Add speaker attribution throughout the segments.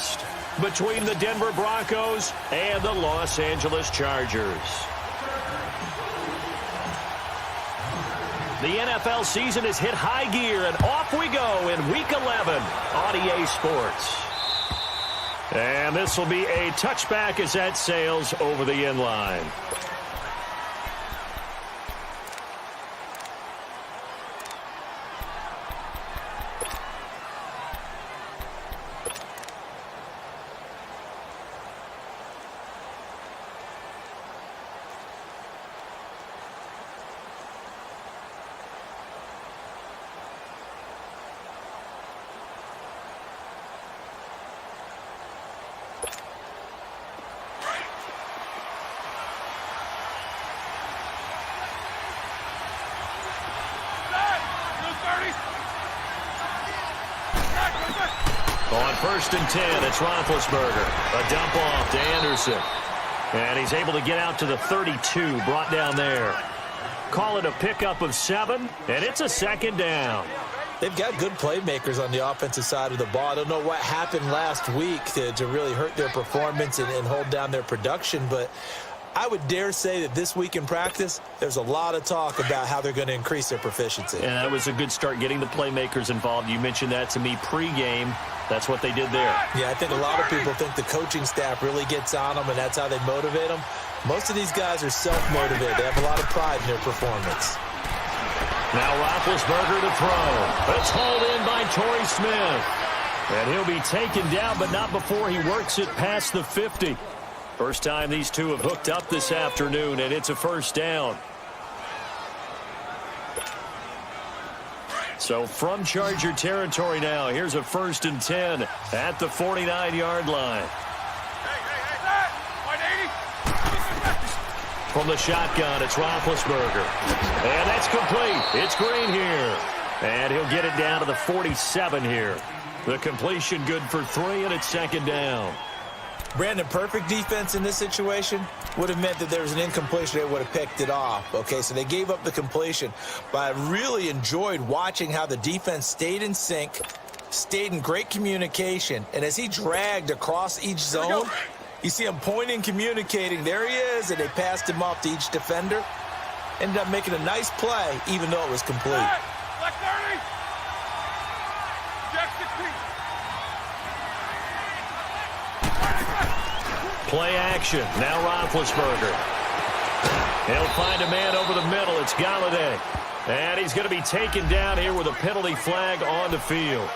Speaker 1: contest between the Denver Broncos and the Los Angeles Chargers. The NFL season has hit high gear, and off we go in Week 11 on EA Sports. And this will be a touchback as that sails over the end line. On 1st and 10, it's Roethlisberger. A dump off to Anderson. And he's able to get out to the 32, brought down there. Call it a pickup of 7, and it's a 2nd down.
Speaker 2: They've got good playmakers on the offensive side of the ball. I don't know what happened last week to really hurt their performance and hold down their production, but I would dare say that this week in practice, there's a lot of talk about how they're going to increase their proficiency.
Speaker 1: And that was a good start, getting the playmakers involved. You mentioned that to me pregame. That's what they did there.
Speaker 2: Yeah, I think a lot of people think the coaching staff really gets on them, and that's how they motivate them. Most of these guys are self-motivated. They have a lot of pride in their performance.
Speaker 1: Now Roethlisberger to throw. It's hauled in by Torrey Smith. And he'll be taken down, but not before he works it past the 50. First time these two have hooked up this afternoon, and it's a 1st down. So from Charger territory now, here's a 1st and 10 at the 49-yard line. From the shotgun, it's Roethlisberger. And that's complete. It's Green here. And he'll get it down to the 47 here. The completion good for 3, and it's 2nd down.
Speaker 2: Brandon, perfect defense in this situation would have meant that there was an incompletion. They would have picked it off. Okay, so they gave up the completion. But I really enjoyed watching how the defense stayed in sync, stayed in great communication. And as he dragged across each zone, you see him pointing, communicating. There he is, and they passed him off to each defender. Ended up making a nice play, even though it was complete.
Speaker 3: Black 30. Jack 16.
Speaker 1: Play action. Now Roethlisberger. He'll find a man over the middle. It's Galladay. And he's going to be taken down here with a penalty flag on the field.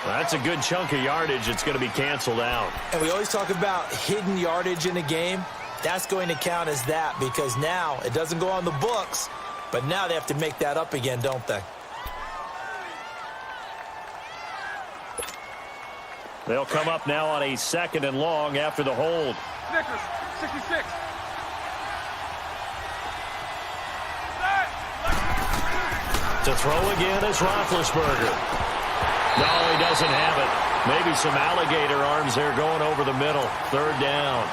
Speaker 1: That's a good chunk of yardage. It's going to be canceled out.
Speaker 2: And we always talk about hidden yardage in a game. That's going to count as that because now it doesn't go on the books, but now they have to make that up again, don't they?
Speaker 1: They'll come up now on a 2nd and long after the hold.
Speaker 3: Snickers, 66.
Speaker 1: To throw again is Roethlisberger. No, he doesn't have it. Maybe some alligator arms there going over the middle. 3rd down.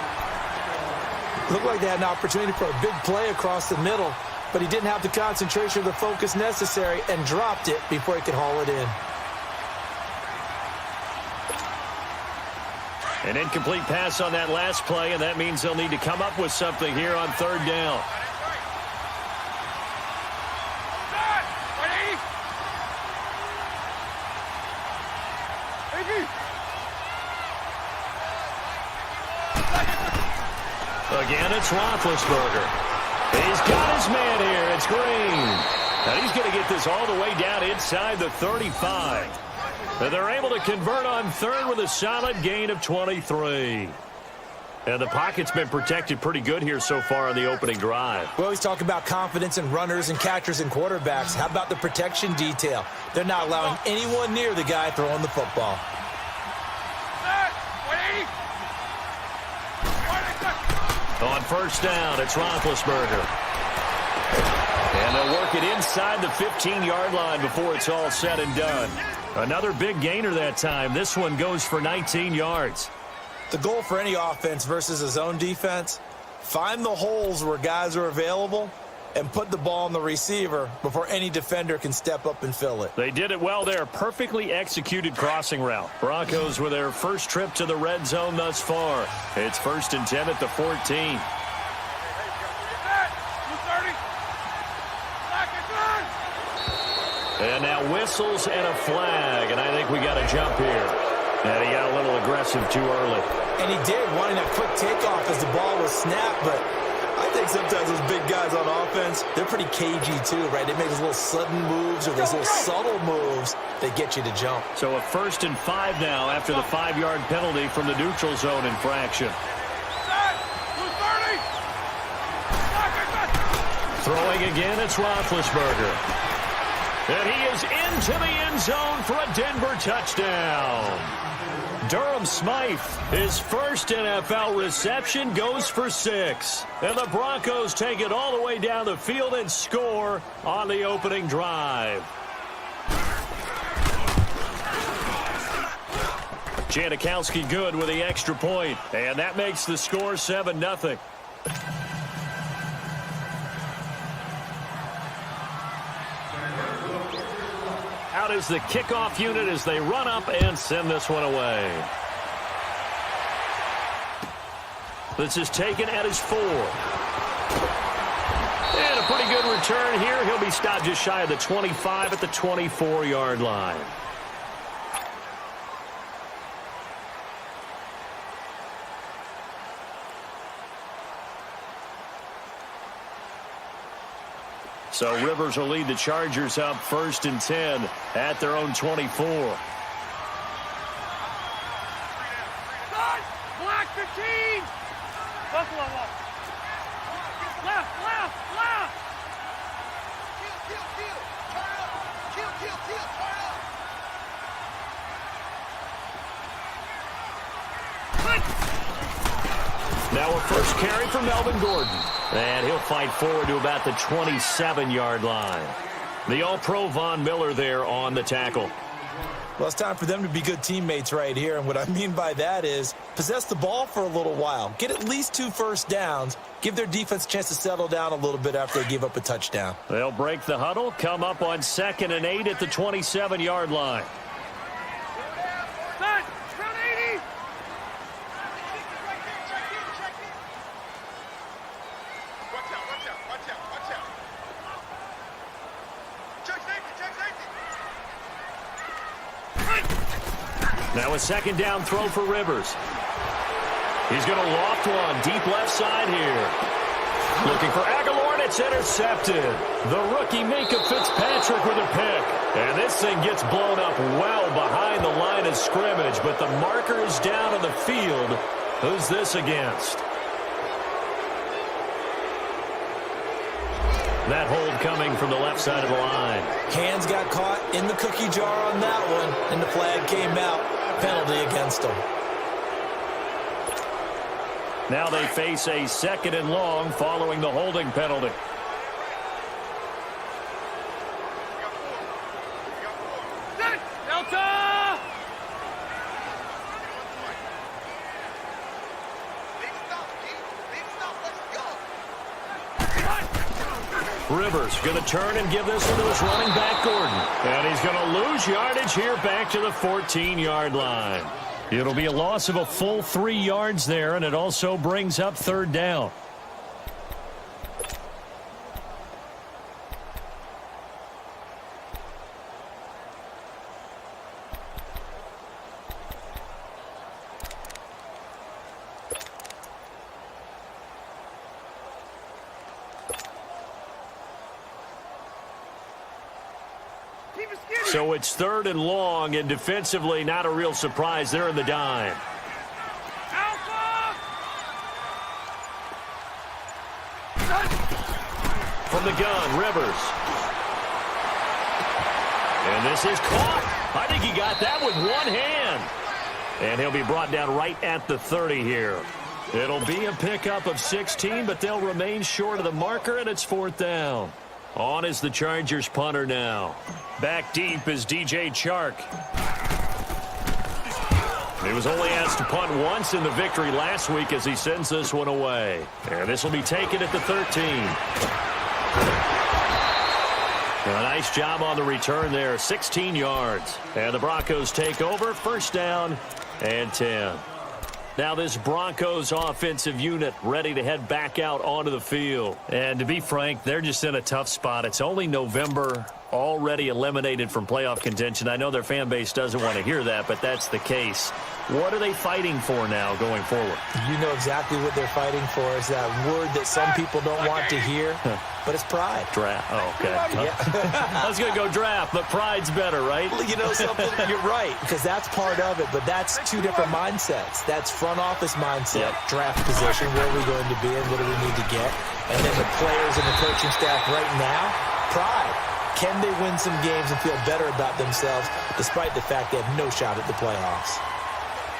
Speaker 2: Looked like they had an opportunity for a big play across the middle, but he didn't have the concentration or the focus necessary and dropped it before he could haul it in.
Speaker 1: An incomplete pass on that last play, and that means they'll need to come up with something here on 3rd down. Again, it's Roethlisberger. He's got his man here. It's Green. And he's going to get this all the way down inside the 35. And they're able to convert on 3rd with a solid gain of 23. And the pocket's been protected pretty good here so far on the opening drive.
Speaker 2: We always talk about confidence in runners and catchers and quarterbacks. How about the protection detail? They're not allowing anyone near the guy throwing the football.
Speaker 1: On 1st down, it's Roethlisberger. And they'll work it inside the 15-yard line before it's all said and done. Another big gainer that time. This one goes for 19 yards.
Speaker 2: The goal for any offense versus a zone defense, find the holes where guys are available and put the ball on the receiver before any defender can step up and fill it.
Speaker 1: They did it well there. Perfectly executed crossing route. Broncos with their first trip to the red zone thus far. It's 1st and 10 at the 14. And now whistles and a flag, and I think we got a jump here. And he got a little aggressive too early.
Speaker 2: And he did, wanting a quick takeoff as the ball was snapped, but I think sometimes those big guys on offense, they're pretty cagey too, right? They make those little sudden moves or those little subtle moves that get you to jump.
Speaker 1: So a 1st and 5 now after the 5-yard penalty from the neutral zone infraction. Throwing again, it's Roethlisberger. And he is into the end zone for a Denver touchdown. Durham Smythe, his first NFL reception, goes for 6. And the Broncos take it all the way down the field and score on the opening drive. Janikowski good with the extra point, and that makes the score 7-0. Out is the kickoff unit as they run up and send this one away. This is taken at his 4. And a pretty good return here. He'll be stopped just shy of the 25 at the 24-yard line. So Rivers will lead the Chargers up 1st and 10 at their own 24.
Speaker 3: Black 15. Buffalo wall. Left. Turn up.
Speaker 1: Now a first carry for Melvin Gordon. And he'll fight forward to about the 27-yard line. The All-Pro Von Miller there on the tackle.
Speaker 2: Well, it's time for them to be good teammates right here. And what I mean by that is possess the ball for a little while. Get at least 2 first downs. Give their defense a chance to settle down a little bit after they give up a touchdown.
Speaker 1: They'll break the huddle, come up on 2nd and 8 at the 27-yard line.
Speaker 3: Set. Round 80. Watch out. Check safety.
Speaker 1: Now a 2nd down throw for Rivers. He's going to loft one deep left side here. Looking for Aguilar, and it's intercepted. The rookie Minka Fitzpatrick with a pick. And this thing gets blown up well behind the line of scrimmage, but the marker is down on the field. Who's this against? That hold coming from the left side of the line.
Speaker 2: Hands got caught in the cookie jar on that one, and the flag came out. Penalty against them.
Speaker 1: Now they face a 2nd and long following the holding penalty.
Speaker 3: Delta!
Speaker 1: Rivers going to turn and give this one to his running back, Gordon. And he's going to lose yardage here back to the 14-yard line. It'll be a loss of a full 3 yards there, and it also brings up 3rd down. So it's 3rd and long, and defensively not a real surprise. They're in the dime.
Speaker 3: Alpha!
Speaker 1: From the gun, Rivers. And this is caught. I think he got that with one hand. And he'll be brought down right at the 30 here. It'll be a pickup of 16, but they'll remain short of the marker, and it's 4th down. On is the Chargers punter now. Back deep is DJ Chark. He was only asked to punt once in the victory last week as he sends this one away. And this will be taken at the 13. A nice job on the return there, 16 yards. And the Broncos take over, first down and 10. Now this Broncos offensive unit ready to head back out onto the field. And to be frank, they're just in a tough spot. It's only November, already eliminated from playoff contention. I know their fan base doesn't want to hear that, but that's the case. What are they fighting for now going forward?
Speaker 2: You know exactly what they're fighting for. Is that word that some people don't want to hear, but it's pride.
Speaker 1: Draft. Oh, okay.
Speaker 2: Yeah.
Speaker 1: I was going to go draft, but pride's better, right?
Speaker 2: You know something? You're right, because that's part of it, but that's two different mindsets. That's front office mindset, draft position, where are we going to be and what do we need to get? And then the players and the coaching staff right now, pride. Can they win some games and feel better about themselves despite the fact they have no shot at the playoffs?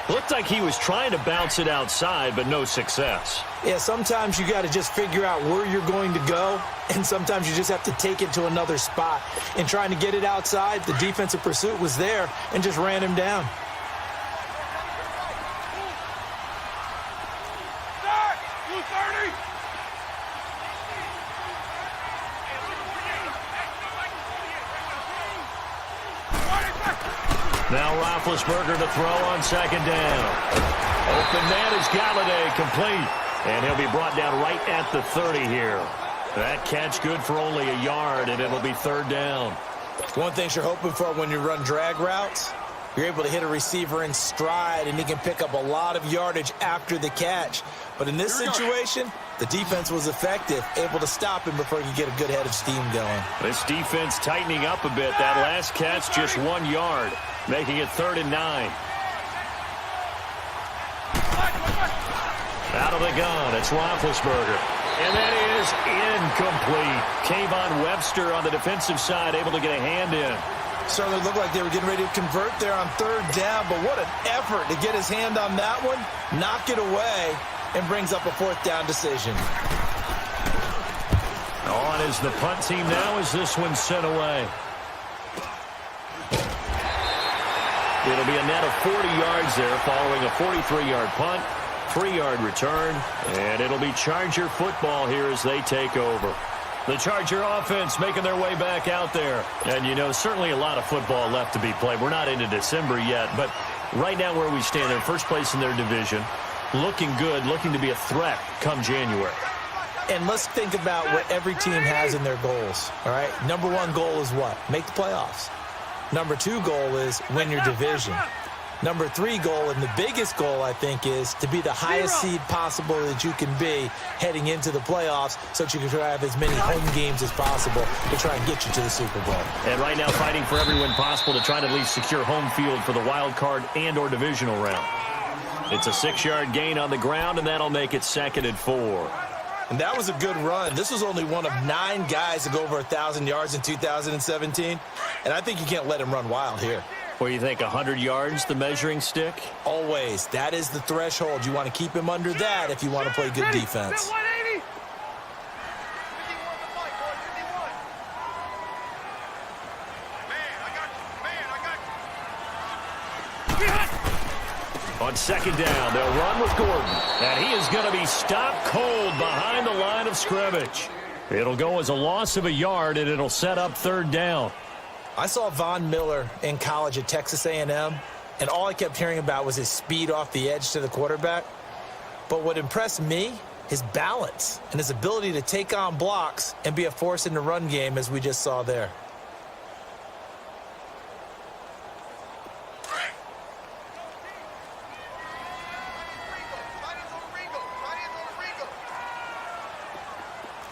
Speaker 1: Looked like he was trying to bounce it outside, but no success.
Speaker 2: Yeah, sometimes you got to just figure out where you're going to go, and sometimes you just have to take it to another spot. In trying to get it outside, the defensive pursuit was there and just ran him down.
Speaker 3: Start! 230!
Speaker 1: Now Roethlisberger to throw on second down. Open man is Galladay, complete. And he'll be brought down right at the 30 here. That catch good for only a yard, and it'll be third down.
Speaker 2: One thing you're hoping for when you run drag routes, you're able to hit a receiver in stride, and he can pick up a lot of yardage after the catch. But in this situation, the defense was effective, able to stop him before he could get a good head of steam going.
Speaker 1: This defense tightening up a bit. That last catch just 1 yard, making it 3rd and 9. Out of the gun, it's Roethlisberger. And that is incomplete. Kayvon Webster on the defensive side, able to get a hand in.
Speaker 2: Certainly looked like they were getting ready to convert there on 3rd down, but what an effort to get his hand on that one, knock it away, and brings up a 4th down decision.
Speaker 1: On is the punt team now as this one's sent away. It'll be a net of 40 yards there following a 43-yard punt, 3-yard return, and it'll be Charger football here as they take over. The Charger offense making their way back out there. And, you know, certainly a lot of football left to be played. We're not into December yet, but right now where we stand, they're first place in their division, looking good, looking to be a threat come January.
Speaker 2: And let's think about what every team has in their goals, all right? Number 1 goal is what? Make the playoffs. Number 2 goal is win your division. Number 3 goal, and the biggest goal, I think, is to be the highest seed possible that you can be heading into the playoffs so that you can try to have as many home games as possible to try and get you to the Super Bowl.
Speaker 1: And right now fighting for every win possible to try to at least secure home field for the wild card and or divisional round. It's a 6-yard gain on the ground, and that'll make it 2nd and 4.
Speaker 2: And that was a good run. This was only one of 9 guys to go over 1,000 yards in 2017. And I think you can't let him run wild here.
Speaker 1: What do you think, 100 yards, the measuring stick?
Speaker 2: Always. That is the threshold. You want to keep him under that if you want to play good defense.
Speaker 3: 180.
Speaker 1: On second down, they'll run with Gordon. And he is going to be stopped cold behind the line of scrimmage. It'll go as a loss of a yard, and it'll set up 3rd down.
Speaker 2: I saw Von Miller in college at Texas A&M, and all I kept hearing about was his speed off the edge to the quarterback. But what impressed me, his balance and his ability to take on blocks and be a force in the run game, as we just saw there.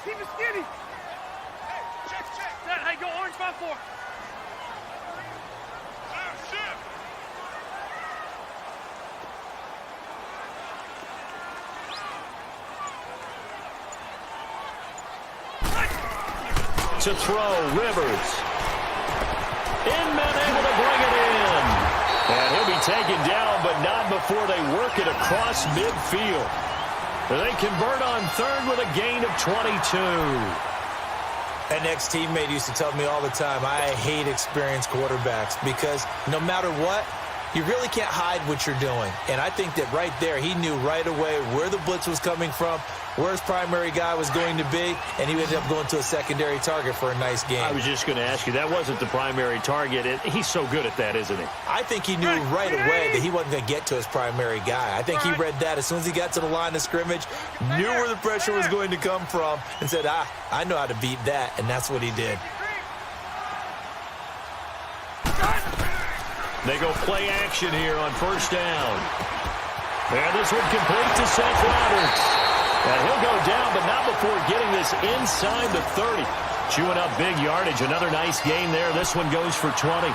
Speaker 3: Keep it skinny. Hey, check. Dad, hey, go orange 5-4.
Speaker 1: To throw, Rivers. Inman able to bring it in. And he'll be taken down, but not before they work it across midfield. They convert on 3rd with a gain of 22.
Speaker 2: An ex-teammate used to tell me all the time, I hate experienced quarterbacks because no matter what, You really can't hide what you're doing. And I think that right there, he knew right away where the blitz was coming from, where his primary guy was going to be, and he ended up going to a secondary target for a nice game.
Speaker 1: I was just going to ask you, that wasn't the primary target. He's so good at that, isn't he?
Speaker 2: I think he knew right away that he wasn't going to get to his primary guy. I think he read that as soon as he got to the line of scrimmage, knew where the pressure was going to come from, and said, I know how to beat that, and that's what he did.
Speaker 1: They go play action here on first down. And this one complete to Seth Roberts. And he'll go down, but not before getting this inside the 30. Chewing up big yardage. Another nice gain there. This one goes for 20.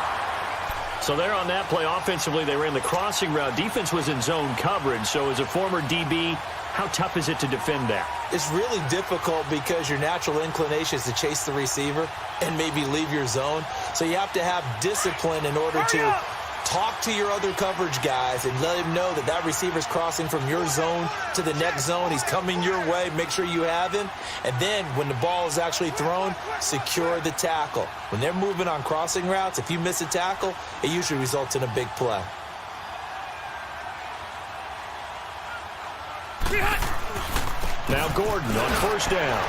Speaker 1: So there on that play, offensively, they ran the crossing route. Defense was in zone coverage. So as a former DB, how tough is it to defend that?
Speaker 2: It's really difficult because your natural inclination is to chase the receiver and maybe leave your zone. So you have to have discipline in order to talk to your other coverage guys and let him know that that receiver's crossing from your zone to the next zone. He's coming your way. Make sure you have him. And then when the ball is actually thrown, secure the tackle. When they're moving on crossing routes, if you miss a tackle, it usually results in a big play.
Speaker 1: Now Gordon on first down.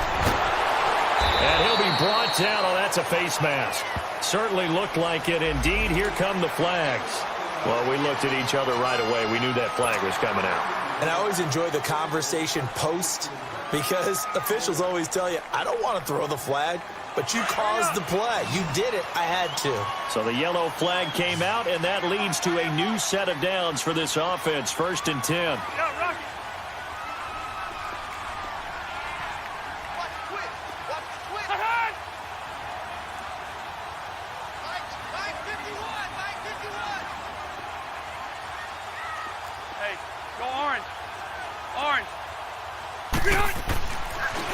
Speaker 1: And he'll be brought down. Oh, that's a face mask. Certainly looked like it. Indeed, here come the flags. Well, we looked at each other right away. We knew that flag was coming out.
Speaker 2: And I always enjoy the conversation post because officials always tell you, I don't want to throw the flag, but you caused the play. You did it. I had to.
Speaker 1: So the yellow flag came out, and that leads to a new set of downs for this offense. 1st and 10.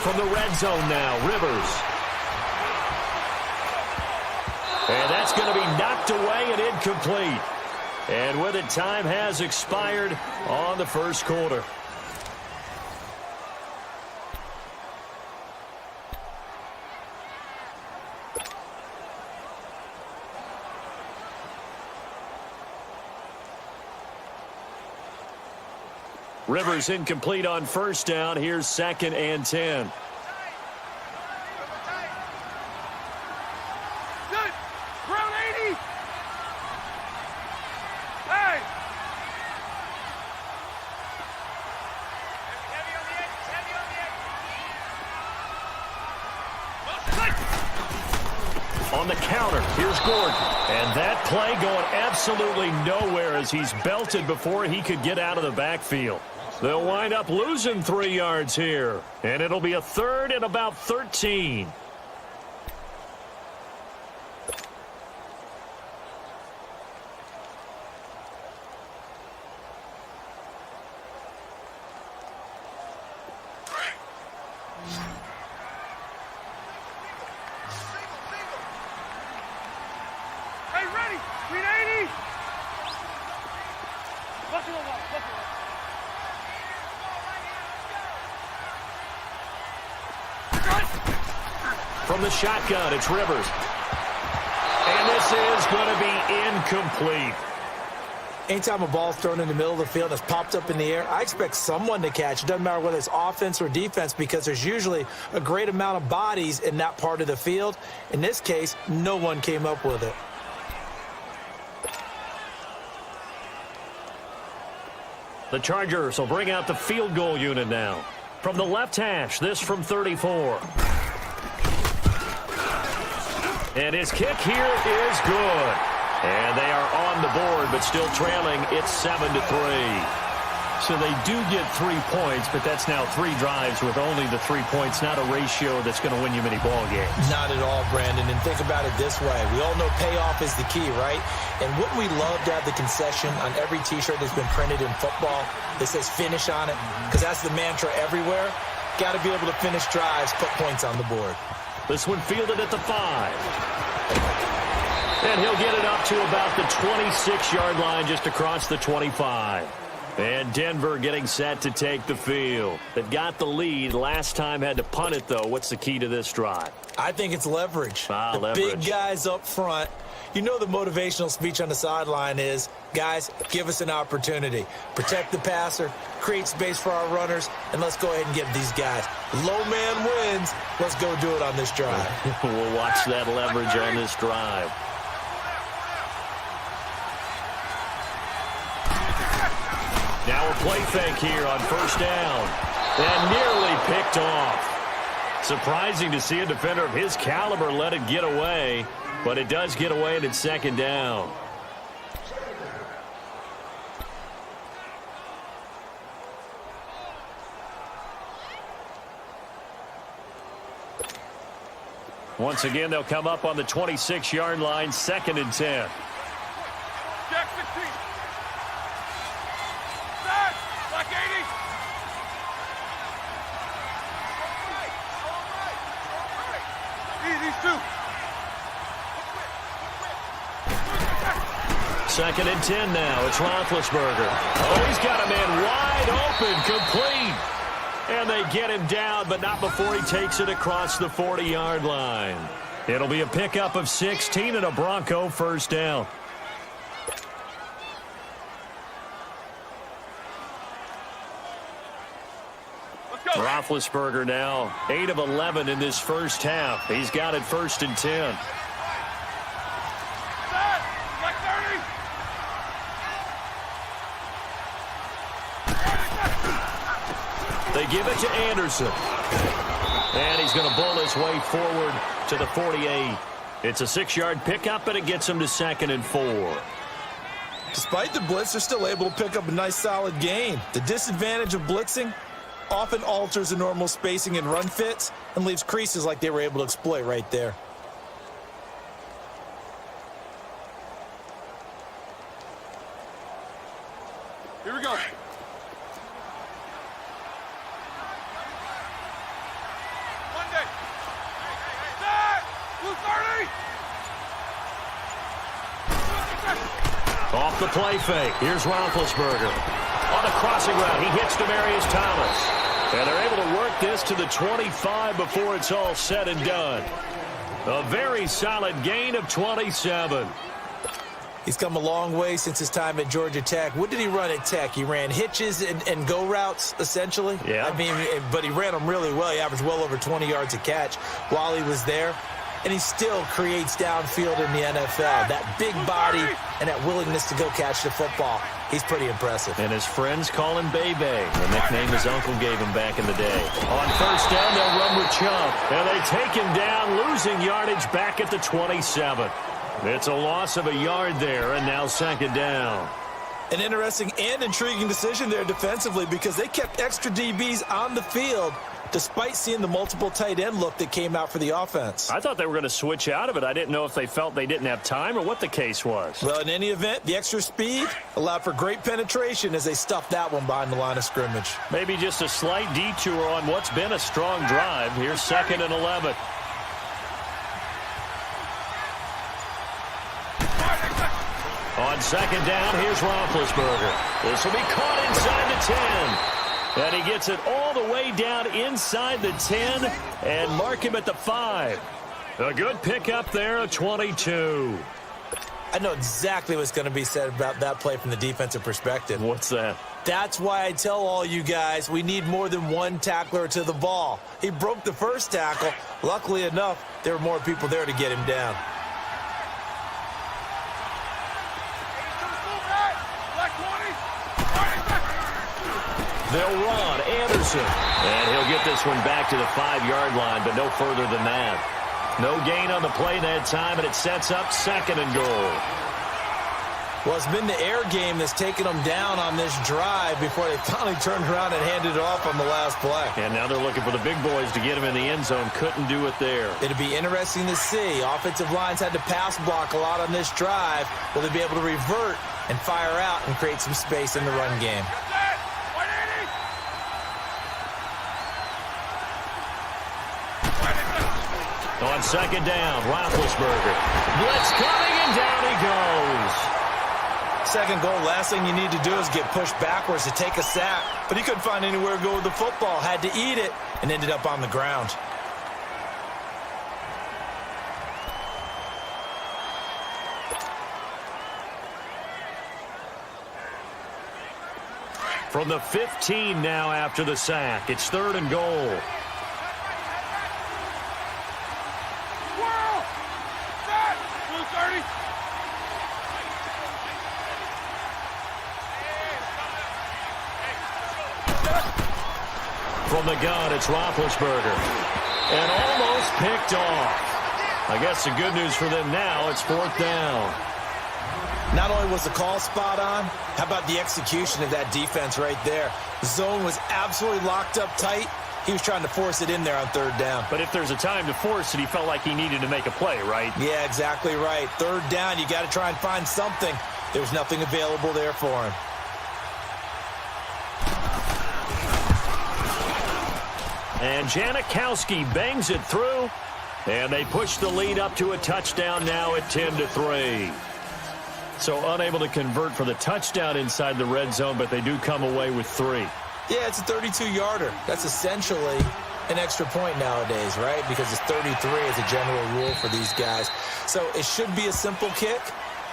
Speaker 1: From the red zone now, Rivers. And that's going to be knocked away and incomplete. And with it, time has expired on the first quarter. Rivers incomplete on first down. Here's 2nd and 10.
Speaker 3: Good. Ground 80. Hey. Heavy on the edges. Heavy on the edges.
Speaker 1: On the counter, here's Gordon. And that play going absolutely nowhere as he's belted before he could get out of the backfield. They'll wind up losing 3 yards here. And it'll be a 3rd and about 13.
Speaker 3: Hey, ready. Green 80. Buckle up.
Speaker 1: From the shotgun, it's Rivers. And this is going to be incomplete.
Speaker 2: Anytime a ball's thrown in the middle of the field that's popped up in the air, I expect someone to catch. It doesn't matter whether it's offense or defense because there's usually a great amount of bodies in that part of the field. In this case, no one came up with it.
Speaker 1: The Chargers will bring out the field goal unit now. From the left hash, this from 34. And his kick here is good. And they are on the board, but still trailing. It's 7-3. So they do get 3 points, but that's now 3 drives with only the 3 points, not a ratio that's going to win you many ball games.
Speaker 2: Not at all, Brandon. And think about it this way. We all know payoff is the key, right? And wouldn't we love to have the concession on every T-shirt that's been printed in football that says finish on it? Because that's the mantra everywhere. Got to be able to finish drives, put points on the board.
Speaker 1: This one fielded at the 5. And he'll get it up to about the 26-yard line, just across the 25. And Denver getting set to take the field. They've got the lead. Last time had to punt it, though. What's the key to this drive?
Speaker 2: I think it's leverage.
Speaker 1: Leverage.
Speaker 2: Big guys up front. You know the motivational speech on the sideline is, guys, give us an opportunity. Protect the passer, create space for our runners, and let's go ahead and get these guys. Low man wins. Let's go do it on this drive.
Speaker 1: We'll watch that leverage on this drive. Now a play fake here on first down. And nearly picked off. Surprising to see a defender of his caliber let it get away. But it does get away and it's second down. Once again, they'll come up on the 26-yard line, 2nd and 10.
Speaker 3: Jack 16. Set. Black 80. These two.
Speaker 1: 2nd and 10 now. It's Roethlisberger. Oh, he's got a man wide open, complete. And they get him down, but not before he takes it across the 40-yard line. It'll be a pickup of 16 and a Bronco first down.
Speaker 3: Let's go.
Speaker 1: Roethlisberger now 8 of 11 in this first half. He's got it 1st and 10.
Speaker 3: Set. Black 30.
Speaker 1: They give it to Anderson. And he's going to bull his way forward to the 48. It's a 6-yard pickup, and it gets him to 2nd and 4.
Speaker 2: Despite the blitz, they're still able to pick up a nice, solid gain. The disadvantage of blitzing often alters the normal spacing and run fits and leaves creases like they were able to exploit right there.
Speaker 3: Here we go. Monday. Set. Blue 30.
Speaker 1: Off the play fake. Here's Roethlisberger. On the crossing route, he hits Demaryius Thomas. And they're able to work this to the 25 before it's all said and done. A very solid gain of 27.
Speaker 2: He's come a long way since his time at Georgia Tech. What did he run at Tech? He ran hitches and go routes, essentially.
Speaker 1: Yeah.
Speaker 2: I mean, but he ran them really well. He averaged well over 20 yards a catch while he was there. And he still creates downfield in the NFL. That big body and that willingness to go catch the football. He's pretty impressive.
Speaker 1: And his friends call him Bebe, the nickname his uncle gave him back in the day. On first down, they'll run with Chubb. And they take him down, losing yardage back at the 27. It's a loss of a yard there, and now 2nd down.
Speaker 2: An interesting and intriguing decision there defensively because they kept extra DBs on the field despite seeing the multiple tight end look that came out for the offense.
Speaker 1: I thought they were going to switch out of it. I didn't know if they felt they didn't have time or what the case was.
Speaker 2: Well, in any event, the extra speed allowed for great penetration as they stuffed that one behind the line of scrimmage.
Speaker 1: Maybe just a slight detour on what's been a strong drive. Here's 2nd and 11. On 2nd down, here's Roethlisberger. This will be caught inside the 10. And he gets it all the way down inside the 10 and mark him at the 5. A good pickup there, a 22.
Speaker 2: I know exactly what's going to be said about that play from the defensive perspective.
Speaker 1: What's that?
Speaker 2: That's why I tell all you guys we need more than one tackler to the ball. He broke the first tackle. Luckily enough, there were more people there to get him down.
Speaker 1: They'll run Anderson. And he'll get this one back to the 5-yard line, but no further than that. No gain on the play that time, and it sets up 2nd and goal.
Speaker 2: Well, it's been the air game that's taken them down on this drive before they finally turned around and handed it off on the last play.
Speaker 1: And now they're looking for the big boys to get him in the end zone. Couldn't do it there.
Speaker 2: It'll be interesting to see. Offensive lines had to pass block a lot on this drive. Will they be able to revert and fire out and create some space in the run game?
Speaker 1: On 2nd down, Roethlisberger. Blitz coming, and down he goes.
Speaker 2: second goal, last thing you need to do is get pushed backwards to take a sack. But he couldn't find anywhere to go with the football, had to eat it, and ended up on the ground.
Speaker 1: From the 15 now after the sack. It's 3rd and goal.
Speaker 3: Whirl! Set! Blue 30.
Speaker 1: From the gun, it's Roethlisberger. And almost picked off. I guess the good news for them now, it's 4th down.
Speaker 2: Not only was the call spot on, how about the execution of that defense right there? The zone was absolutely locked up tight. He was trying to force it in there on 3rd down.
Speaker 1: But if there's a time to force it, he felt like he needed to make a play, right?
Speaker 2: Yeah, exactly right. 3rd down, you got to try and find something. There's nothing available there for him.
Speaker 1: And Janikowski bangs it through. And they push the lead up to a touchdown now at 10-3. So unable to convert for the touchdown inside the red zone, but they do come away with 3.
Speaker 2: Yeah, it's a 32-yarder. That's essentially an extra point nowadays, right? Because it's 33 as a general rule for these guys. So it should be a simple kick.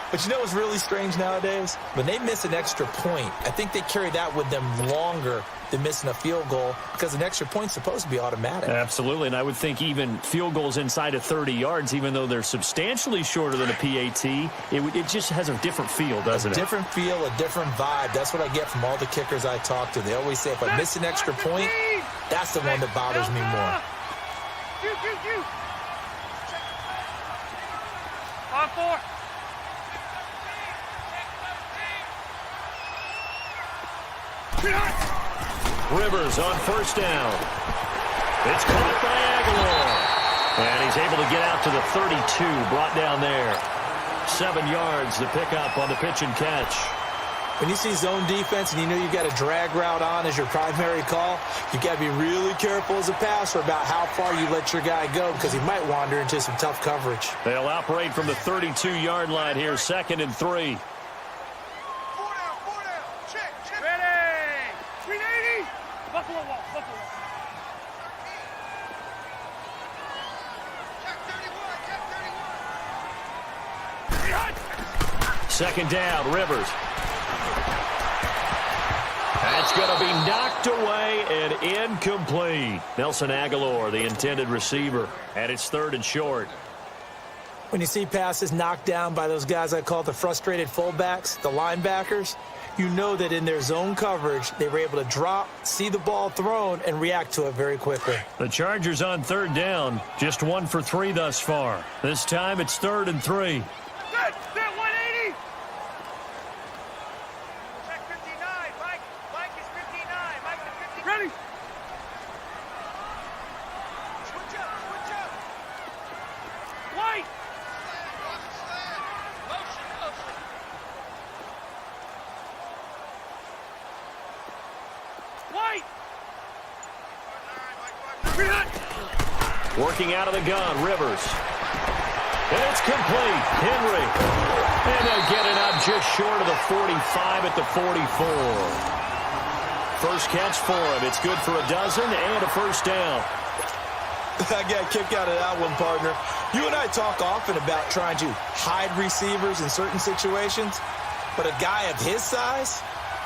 Speaker 2: But you know what's really strange nowadays? When they miss an extra point, I think they carry that with them longer than missing a field goal because an extra point's supposed to be automatic.
Speaker 1: Absolutely, and I would think even field goals inside of 30 yards, even though they're substantially shorter than a PAT, it just has a different feel, doesn't it?
Speaker 2: A different feel, a different vibe. That's what I get from all the kickers I talk to. They always say, if I miss an extra point, that's the one that bothers me more.
Speaker 3: 5-4.
Speaker 1: Rivers on 1st down. It's caught by Aguilar. And he's able to get out to the 32, brought down there. 7 yards to pick up on the pitch and catch.
Speaker 2: When you see zone defense and you know you've got a drag route on as your primary call, you've got to be really careful as a passer about how far you let your guy go because he might wander into some tough coverage.
Speaker 1: They'll operate from the 32-yard line here, 2nd and 3.
Speaker 3: Buffalo wall, Buffalo wall.
Speaker 1: Second down, Rivers. That's going to be knocked away and incomplete. Nelson Aguilar, the intended receiver, and it's 3rd and short.
Speaker 2: When you see passes knocked down by those guys I call the frustrated fullbacks, the linebackers, you know that in their zone coverage, they were able to drop, see the ball thrown, and react to it very quickly.
Speaker 1: The Chargers on 3rd down, just 1 for 3 thus far. This time it's 3rd and 3.
Speaker 3: Set 180. Check 59. Mike is 59. Mike is 59. Ready. Switch up. White. White!
Speaker 1: Working out of the gun, Rivers. And it's complete. Henry. And they'll get it up just short of the 45 at the 44. First catch for him. It's good for a dozen and a 1st down.
Speaker 2: I got a kick out of that one, partner. You and I talk often about trying to hide receivers in certain situations, but a guy of his size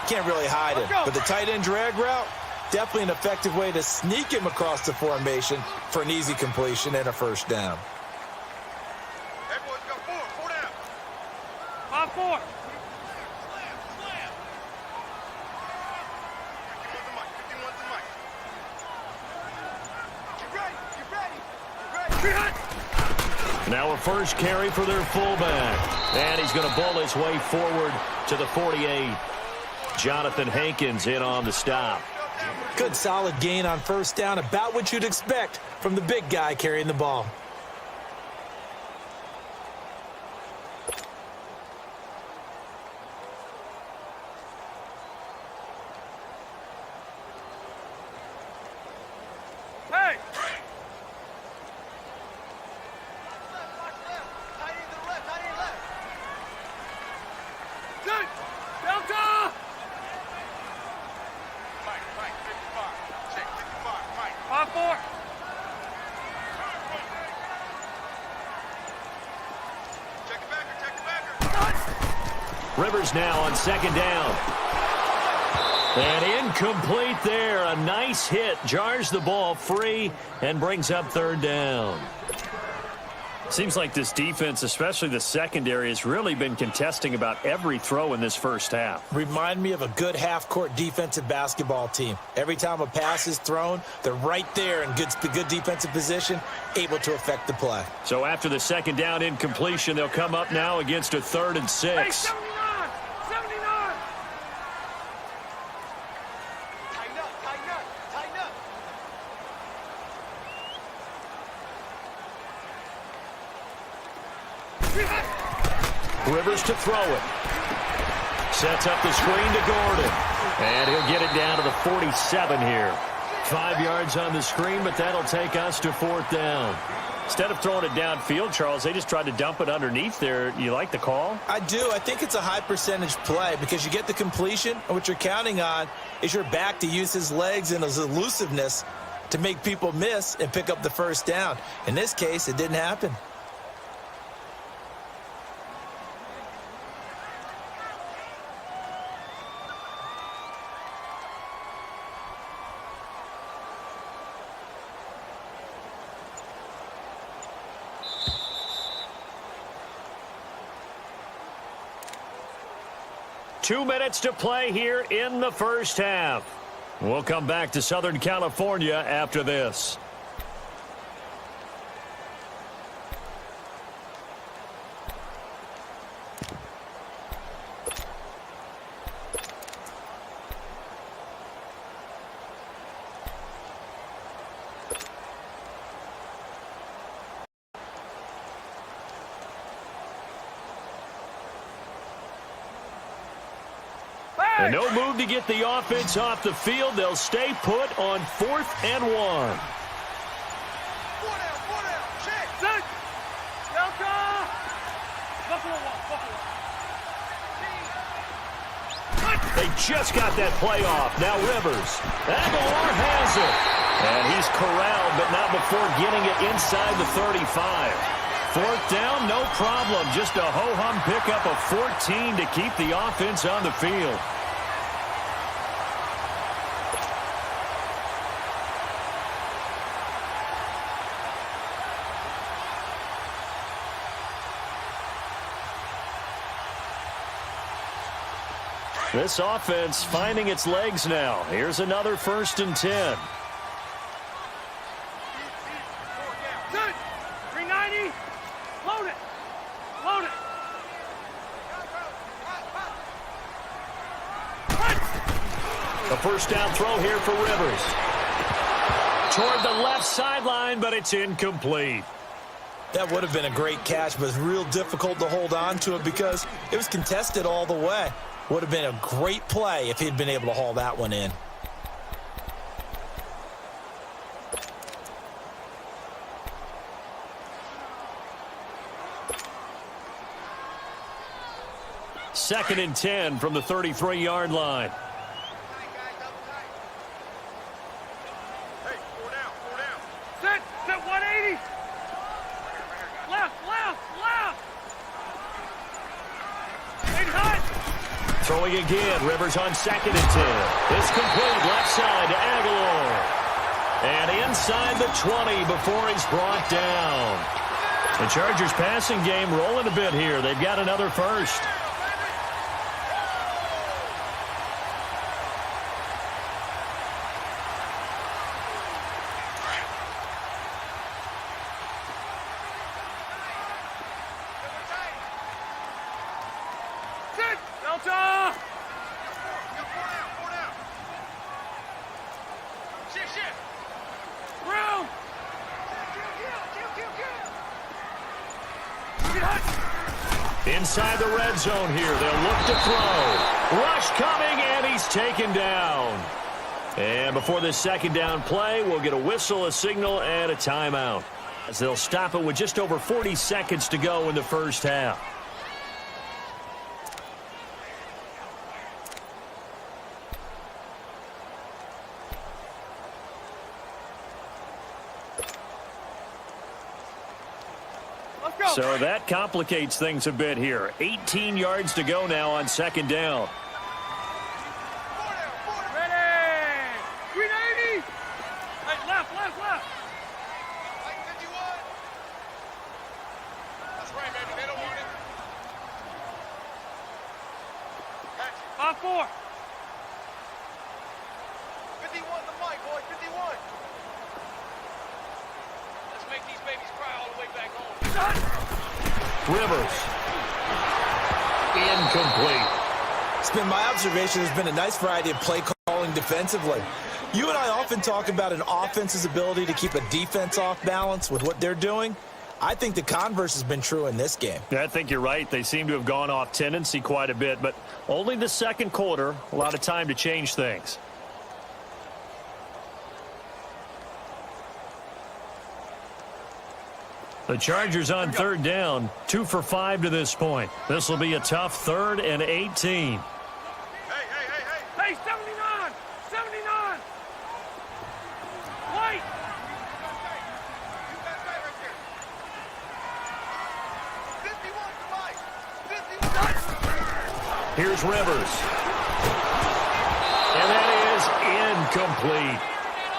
Speaker 2: can't really hide him. But the tight end drag route, definitely an effective way to sneak him across the formation for an easy completion and a 1st down.
Speaker 3: Everyone's got 4 down. 5-4.
Speaker 1: Now a first carry for their fullback. And he's going to bull his way forward to the 48. Jonathan Hankins in on the stop.
Speaker 2: Good solid gain on 1st down, about what you'd expect from the big guy carrying the ball.
Speaker 3: Hey! Good!
Speaker 1: Rivers now on second down. And incomplete there. A nice hit. Jars the ball free and brings up third down. Seems like this defense, especially the secondary, has really been contesting about every throw in this first half.
Speaker 2: Remind me of a good half-court defensive basketball team. Every time a pass is thrown, they're right there in good defensive position, able to affect the play.
Speaker 1: So after the second down incompletion, they'll come up now against a 3rd and 6.
Speaker 3: Hey, 79! 79! Tighten up, tighten up, tighten up.
Speaker 1: Rivers to throw it. Sets up the screen to Gordon. And he'll get it down to the 47 here. 5 yards on the screen, but that'll take us to 4th down. Instead of throwing it downfield, Charles, they just tried to dump it underneath there. You like the call?
Speaker 2: I do. I think it's a high percentage play because you get the completion, and what you're counting on is your back to use his legs and his elusiveness to make people miss and pick up the first down. In this case, it didn't happen.
Speaker 1: Two minutes to play here in the first half. We'll come back to Southern California after this. And no move to get the offense off the field. They'll stay put on 4th and 1.
Speaker 3: 4 down, 4 down. Check. Set. Delta. Buffalo 1, Buffalo 1.
Speaker 1: They just got that play off. Now Rivers. Aguilar has it. And he's corralled, but not before getting it inside the 35. 4th down, no problem. Just a ho-hum pickup of 14 to keep the offense on the field. This offense finding its legs now. Here's another 1st and 10.
Speaker 3: Good. 390. Load it. Load it.
Speaker 1: A first down throw here for Rivers. Toward the left sideline, but it's incomplete.
Speaker 2: That would have been a great catch, but it's real difficult to hold on to it because it was contested all the way. Would have been a great play if he'd been able to haul that one in.
Speaker 1: Second and 10 from the 33-yard line.
Speaker 3: Hey, 4 down, 4 down. Set 180. Left. Ain't hot.
Speaker 1: Throwing again. Rivers on second and 10. It's complete. Left side to Aguilar. And inside the 20 before he's brought down. The Chargers passing game rolling a bit here. They've got another first.
Speaker 3: Set. Delta. 4 down. Shift. Round.
Speaker 1: Inside the red zone here. They'll look to throw. Rush coming, and he's taken down. And before this second down play, we'll get a whistle, a signal, and a timeout. As they'll stop it with just over 40 seconds to go in the first half.
Speaker 3: Let's go. go.
Speaker 1: So that complicates things a bit here. 18 yards to go now on second down.
Speaker 3: Ready. 390. Hey, left. Like 51. That's right, baby. They don't want it. 5-4. 51 the mic, boy. 51. Let's make these babies cry all the way back home.
Speaker 1: Rivers. Incomplete.
Speaker 2: It's been my observation there's been a nice variety of play calling defensively. You and I often talk about an offense's ability to keep a defense off balance with what they're doing. I think the converse has been true in this game.
Speaker 1: Yeah, I think you're right. They seem to have gone off tendency quite a bit, but only the second quarter. A lot of time to change things. The Chargers on third down, 2 for 5 to this point. This will be a tough 3rd and 18.
Speaker 3: Hey, 79. 79. White.
Speaker 1: Here's Rivers. And that is incomplete.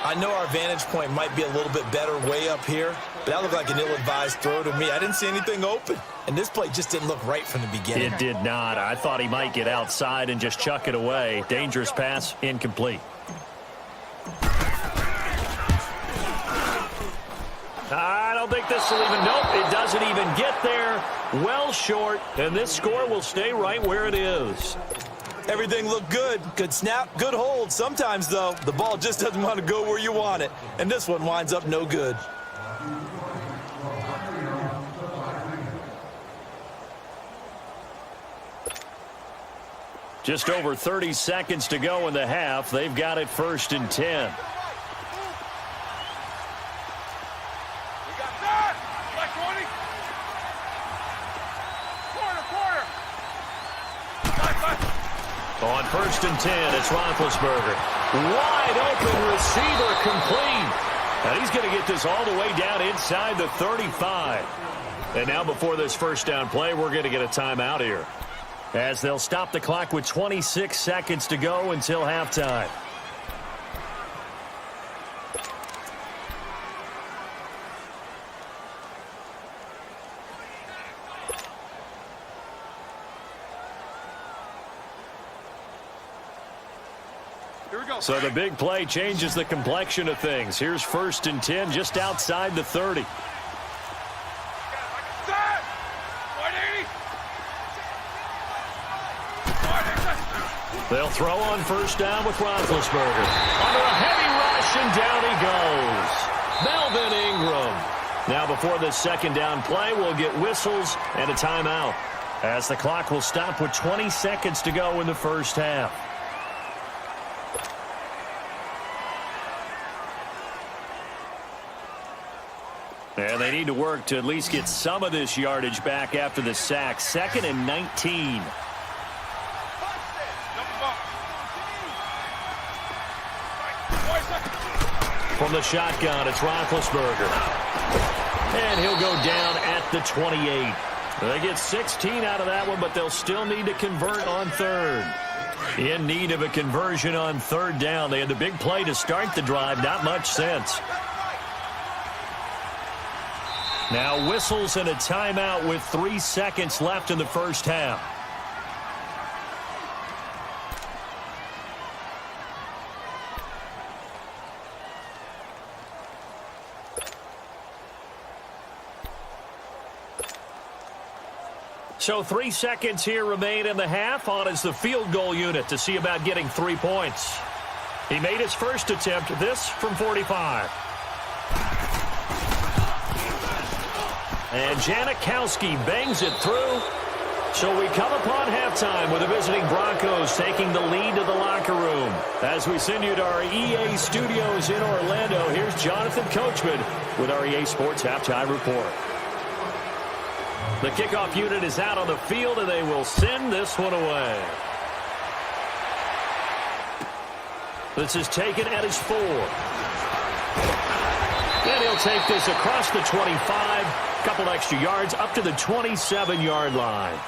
Speaker 2: I know our vantage point might be a little bit better way up here, but that looked like an ill-advised throw to me. I didn't see anything open, and this play just didn't look right from the beginning.
Speaker 1: It did not. I thought he might get outside and just chuck it away. Dangerous pass, incomplete. I don't think this will even, nope, it doesn't even get there. Well short, and this score will stay right where it is.
Speaker 2: Everything looked good. Good snap, good hold. Sometimes, though, the ball just doesn't want to go where you want it, and this one winds up no good.
Speaker 1: Just over 30 seconds to go in the half. They've got it 1st and 10. On 1st and 10, it's Roethlisberger. Wide open receiver complete. And he's going to get this all the way down inside the 35. And now before this first down play, we're going to get a timeout here, as they'll stop the clock with 26 seconds to go until halftime. So the big play changes the complexion of things. Here's 1st and 10 just outside the 30. They'll throw on 1st down with Roethlisberger. Under a heavy rush, and down he goes. Melvin Ingram. Now before this 2nd down play, we'll get whistles and a timeout, as the clock will stop with 20 seconds to go in the first half. And they need to work to at least get some of this yardage back after the sack. 2nd and 19. From the shotgun, it's Roethlisberger. And he'll go down at the 28. They get 16 out of that one, but they'll still need to convert on 3rd. In need of a conversion on 3rd down. They had the big play to start the drive. Not much sense. Now whistles and a timeout with 3 seconds left in the first half. So 3 seconds here remain in the half. On is the field goal unit to see about getting 3 points. He made his first attempt, this from 45. And Janikowski bangs it through. So we come upon halftime with the visiting Broncos taking the lead to the locker room. As we send you to our EA studios in Orlando, here's Jonathan Coachman with our EA Sports Halftime Report. The kickoff unit is out on the field, and they will send this one away. This is taken at his 4. And he'll take this across the 25, a couple extra yards, up to the 27-yard line.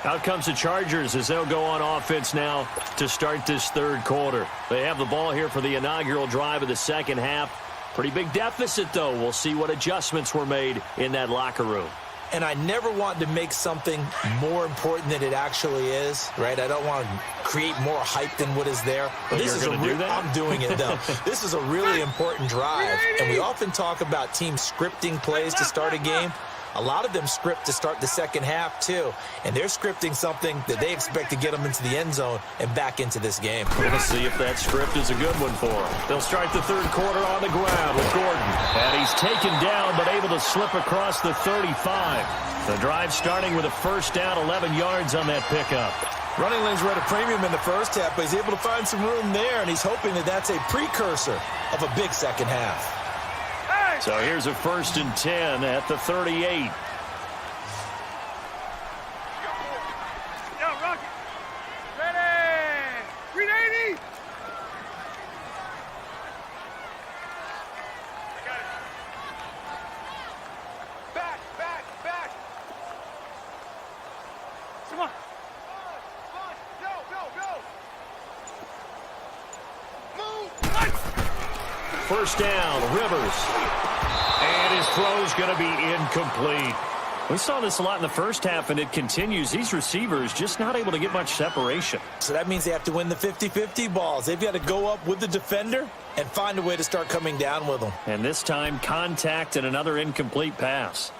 Speaker 1: Out comes the Chargers as they'll go on offense now to start this third quarter. They have the ball here for the inaugural drive of the second half. Pretty big deficit, though. We'll see what adjustments were made in that locker room.
Speaker 2: And I never want to make something more important than it actually is, right? I don't want to create more hype than what is there.
Speaker 1: But
Speaker 2: this is I'm doing it, though. This is a really important drive, and we often talk about teams scripting plays to start a game. A lot of them script to start the second half, too. And they're scripting something that they expect to get them into the end zone and back into this game.
Speaker 1: We're going to see if that script is a good one for them. They'll start the third quarter on the ground with Gordon. And he's taken down but able to slip across the 35. The drive starting with a first down, 11 yards on that pickup.
Speaker 2: Running lanes were at a premium in the first half, but he's able to find some room there, and he's hoping that that's a precursor of a big second half.
Speaker 1: So here's a 1st and 10 at the 38.
Speaker 3: Yo, Rocket. Ready. 380. I got it. Back. Come on. Go. Move.
Speaker 1: First down, Rivers. And his throw's going to be incomplete. We saw this a lot in the first half, and it continues. These receivers just not able to get much separation.
Speaker 2: So that means they have to win the 50-50 balls. They've got to go up with the defender and find a way to start coming down with them.
Speaker 1: And this time, contact and another incomplete pass.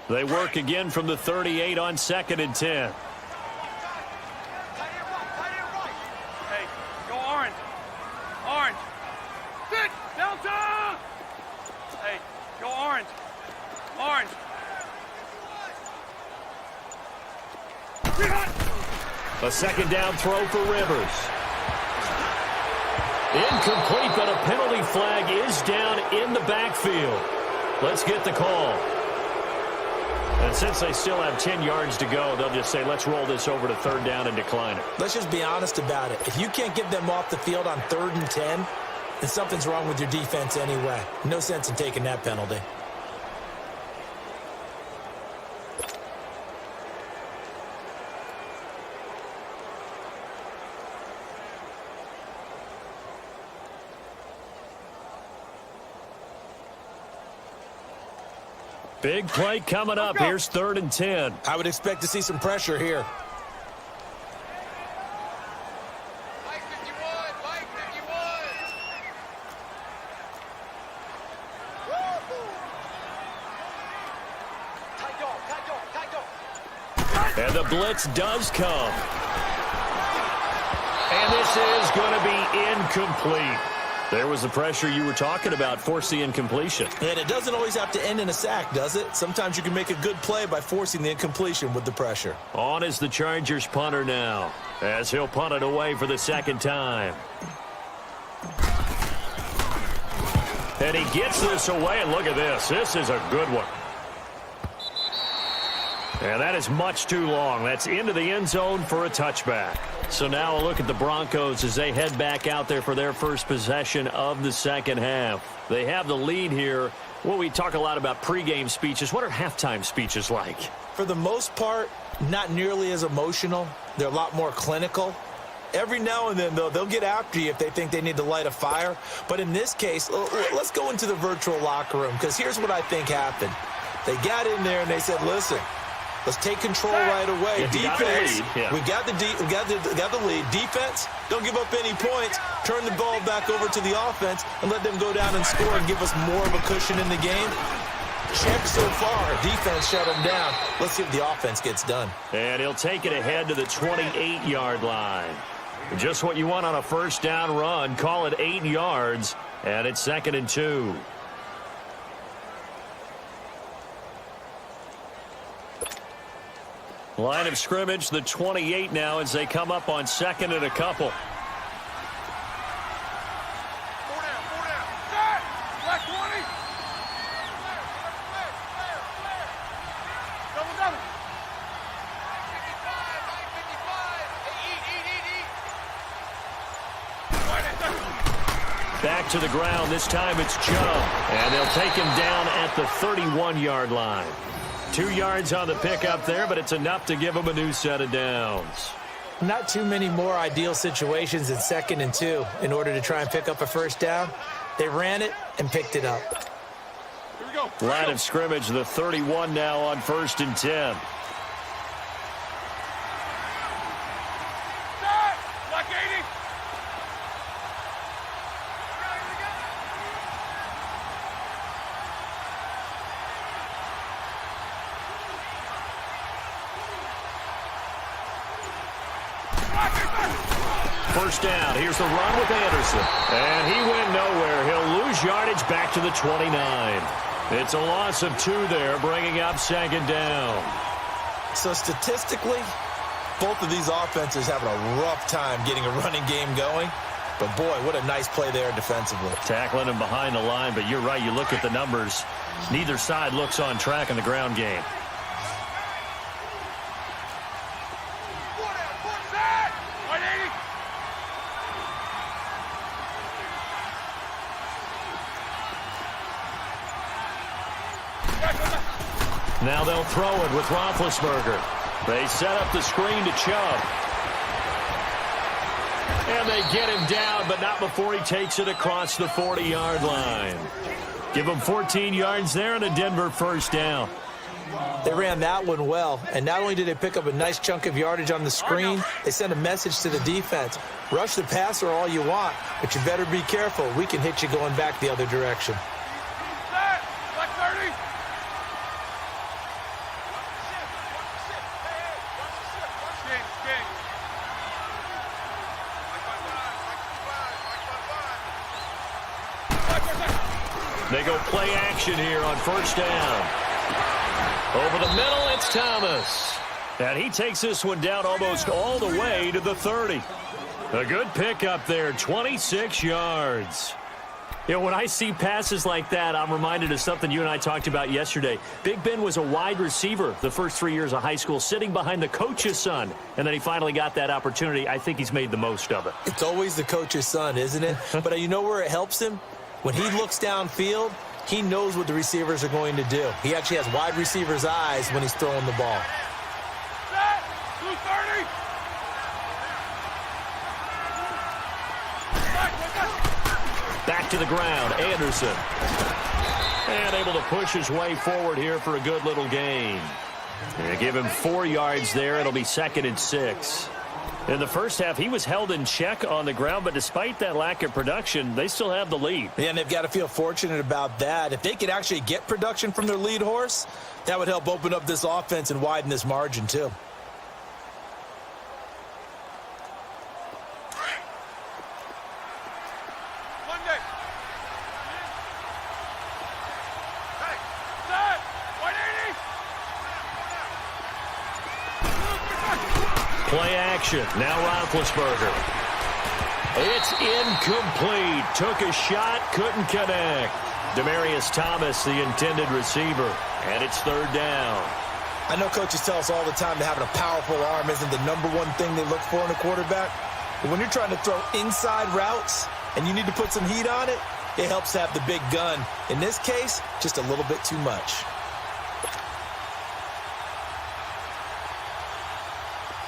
Speaker 1: They work again from the 38 on 2nd and 10.
Speaker 3: Orange.
Speaker 1: A second down throw for Rivers. Incomplete, but a penalty flag is down in the backfield. Let's get the call. And since they still have 10 yards to go, they'll just say, let's roll this over to 3rd down and decline it.
Speaker 2: Let's just be honest about it. If you can't get them off the field on 3rd and 10, then something's wrong with your defense anyway. No sense in taking that penalty.
Speaker 1: Big play coming up. Here's 3rd and 10.
Speaker 2: I would expect to see some pressure here.
Speaker 3: Mike 51.
Speaker 1: And the blitz does come. And this is going to be incomplete. There was the pressure you were talking about, force the incompletion.
Speaker 2: And it doesn't always have to end in a sack, does it? Sometimes you can make a good play by forcing the incompletion with the pressure.
Speaker 1: On is the Chargers punter now, as he'll punt it away for the 2nd time. And he gets this away, and look at this. This is a good one. And that is much too long. That's into the end zone for a touchback. So now a look at the Broncos as they head back out there for their first possession of the second half. They have the lead here. Well, we talk a lot about pregame speeches. What are halftime speeches like?
Speaker 2: For the most part, not nearly as emotional. They're a lot more clinical. Every now and then, though, they'll get after you if they think they need to light a fire. But in this case, let's go into the virtual locker room, because here's what I think happened. They got in there and they said, listen, let's take control right away. Defense, we got the lead. Defense, don't give up any points. Turn the ball back over to the offense and let them go down and score and give us more of a cushion in the game. Check so far. Defense shut them down. Let's see if the offense gets done.
Speaker 1: And he'll take it ahead to the 28-yard line. Just what you want on a first down run. Call it 8 yards, and it's 2nd and 2. Line of scrimmage, the 28 now as they come up on 2nd and a couple. Back to the ground. This time it's Chubb. And they'll take him down at the 31-yard line. 2 yards on the pickup there, but it's enough to give him a new set of downs.
Speaker 2: Not too many more ideal situations in 2nd and 2 in order to try and pick up a first down. They ran it and picked it up.
Speaker 3: Here we go.
Speaker 1: Line of scrimmage, the 31 now on 1st and 10.
Speaker 3: Black 80.
Speaker 1: First down. Here's the run with Anderson. And he went nowhere. He'll lose yardage back to the 29. It's a loss of 2 there, bringing up 2nd down.
Speaker 2: So statistically, both of these offenses having a rough time getting a running game going. But, boy, what a nice play there defensively.
Speaker 1: Tackling him behind the line, but you're right. You look at the numbers. Neither side looks on track in the ground game. Now they'll throw it with Roethlisberger. They set up the screen to Chubb. And they get him down, but not before he takes it across the 40-yard line. Give him 14 yards there and a Denver first down.
Speaker 2: They ran that one well, and not only did they pick up a nice chunk of yardage on the screen, they sent a message to the defense. Rush the passer all you want, but you better be careful. We can hit you going back the other direction.
Speaker 3: Black 30.
Speaker 1: They go play action here on first down. Over the middle, it's Thomas. And he takes this one down almost all the way to the 30. A good pickup there, 26 yards. You know, when I see passes like that, I'm reminded of something you and I talked about yesterday. Big Ben was a wide receiver the first 3 years of high school, sitting behind the coach's son. And then he finally got that opportunity. I think he's made the most of it.
Speaker 2: It's always the coach's son, isn't it? But you know where it helps him? When he looks downfield, he knows what the receivers are going to do. He actually has wide receivers' eyes when he's throwing the ball.
Speaker 3: Set. 230.
Speaker 1: Back to the ground, Anderson. And able to push his way forward here for a good little gain. They give him 4 yards there. It'll be 2nd and 6. In the first half, he was held in check on the ground, but despite that lack of production, they still have the lead.
Speaker 2: Yeah, and they've got to feel fortunate about that. If they could actually get production from their lead horse, that would help open up this offense and widen this margin too.
Speaker 3: Monday. Hey, set. 180.
Speaker 1: Play action. Now Roethlisberger. It's incomplete. Took a shot, couldn't connect. Demaryius Thomas, the intended receiver. And it's 3rd down.
Speaker 2: I know coaches tell us all the time that having a powerful arm isn't the #1 thing they look for in a quarterback. But when you're trying to throw inside routes and you need to put some heat on it, it helps to have the big gun. In this case, just a little bit too much.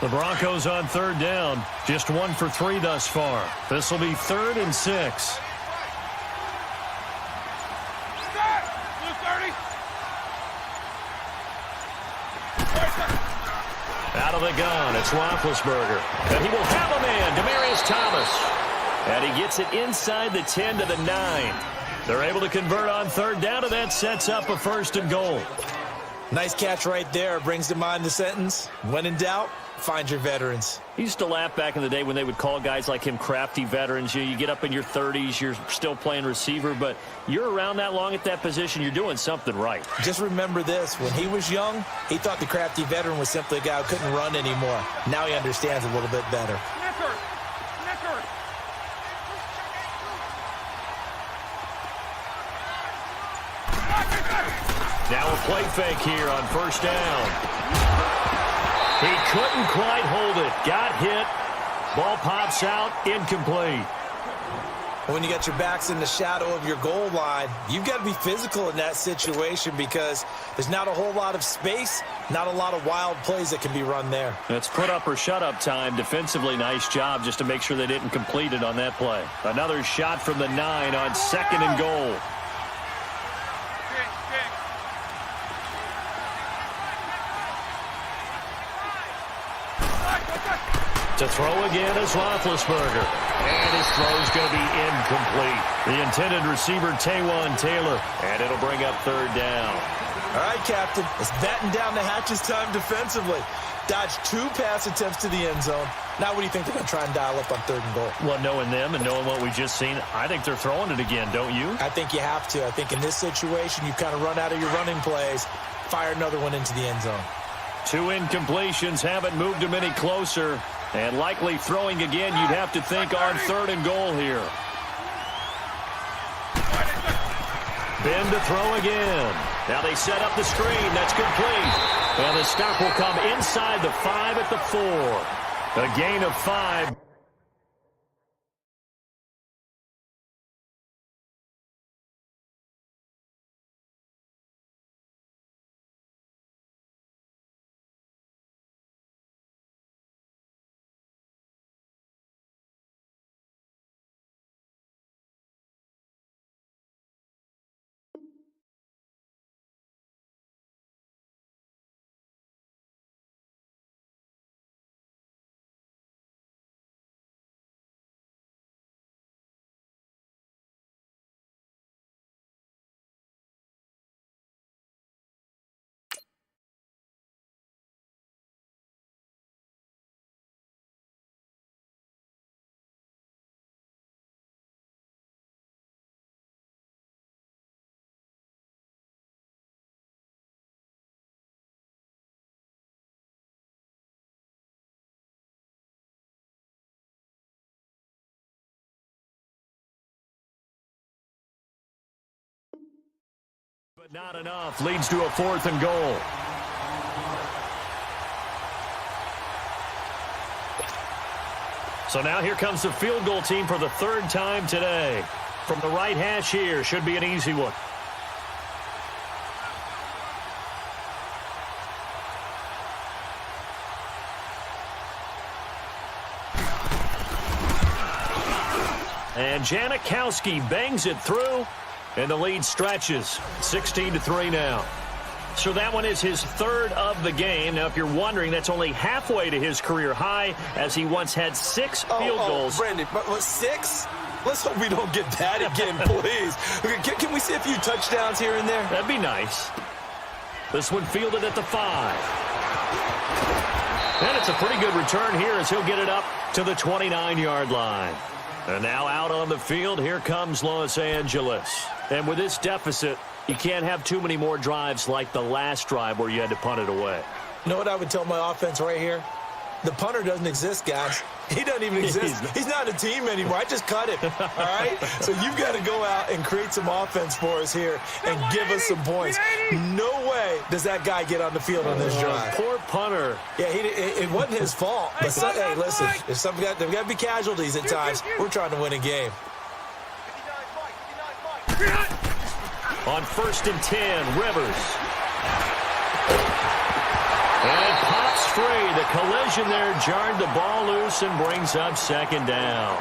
Speaker 1: The Broncos on 3rd down. Just 1 for 3 thus far. This will be 3rd and 6. Out of the gun, it's Roethlisberger. And he will have a man, Demaryius Thomas. And he gets it inside the 10 to the 9. They're able to convert on 3rd down, and that sets up a 1st and goal.
Speaker 2: Nice catch right there. Brings to mind the sentence, when in doubt, find your veterans.
Speaker 1: He used to laugh back in the day when they would call guys like him crafty veterans. You get up in your 30s, you're still playing receiver, but you're around that long at that position, you're doing something right.
Speaker 2: Just remember this. When he was young, he thought the crafty veteran was simply a guy who couldn't run anymore. Now he understands a little bit better.
Speaker 1: Now a play fake here on 1st down. He couldn't quite hold it. Got hit. Ball pops out. Incomplete.
Speaker 2: When you got your backs in the shadow of your goal line, you've got to be physical in that situation because there's not a whole lot of space, not a lot of wild plays that can be run there.
Speaker 1: It's put up or shut up time. Defensively, nice job just to make sure they didn't complete it on that play. Another shot from the 9 on 2nd and goal. To throw again is Roethlisberger. And his throw's going to be incomplete. The intended receiver, Taywan Taylor. And it'll bring up 3rd down.
Speaker 2: All right, Captain. It's batten down the hatches time defensively. Dodged 2 pass attempts to the end zone. Now what do you think they're going to try and dial up on 3rd and goal?
Speaker 1: Well, knowing them and knowing what we just seen, I think they're throwing it again, don't you?
Speaker 2: I think you have to. I think in this situation, you kind of run out of your running plays, fire another one into the end zone.
Speaker 1: 2 incompletions haven't moved them any closer. And likely throwing again, you'd have to think on 3rd and goal here. Ben to throw again. Now they set up the screen. That's complete. And the stop will come inside the 5 at the 4. A gain of 5. But not enough. Leads to a 4th and goal. So now here comes the field goal team for the 3rd time today. From the right hash here, should be an easy one. And Janikowski bangs it through. And the lead stretches. 16-3 now. So that one is his 3rd of the game. Now, if you're wondering, that's only halfway to his career high, as he once had 6 field goals.
Speaker 2: Brandon, but 6? Let's hope we don't get that again, please. Can we see a few touchdowns here and there?
Speaker 1: That'd be nice. This one fielded at the 5. And it's a pretty good return here as he'll get it up to the 29-yard line. And now out on the field, here comes Los Angeles. And with this deficit, you can't have too many more drives like the last drive where you had to punt it away.
Speaker 2: You know what I would tell my offense right here? The punter doesn't exist, guys. He doesn't even exist. He's not a team anymore. I just cut him, all right? So you've got to go out and create some offense for us here and give us some points. No way does that guy get on the field on this drive.
Speaker 1: Poor punter.
Speaker 2: Yeah, it wasn't his fault. But hey, listen, there's got to be casualties at times. We're trying to win a game.
Speaker 1: On 1st and 10, Rivers. And pops free. The collision there jarred the ball loose and brings up 2nd down.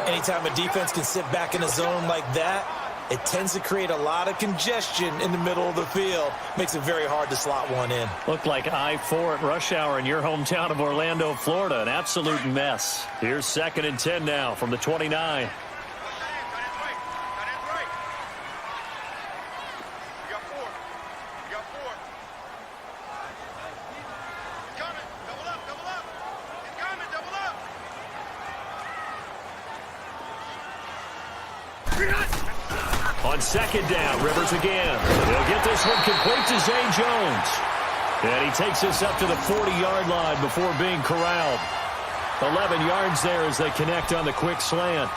Speaker 2: Anytime a defense can sit back in a zone like that, it tends to create a lot of congestion in the middle of the field. Makes it very hard to slot one in.
Speaker 1: Looked like I-4 at rush hour in your hometown of Orlando, Florida. An absolute mess. Here's 2nd and 10 now from the 29. On 2nd down, Rivers again. He'll get this one complete to Zay Jones. And he takes us up to the 40-yard line before being corralled. 11 yards there as they connect on the quick slant.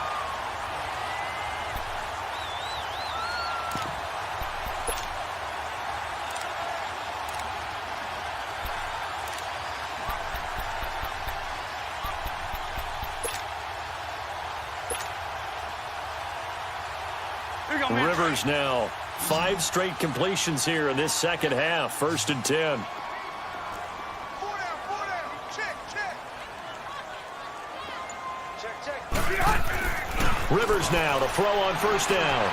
Speaker 1: Rivers now. 5 straight completions here in this second half. 1st and 10.
Speaker 3: 4 down. Check.
Speaker 1: Rivers now to throw on 1st down.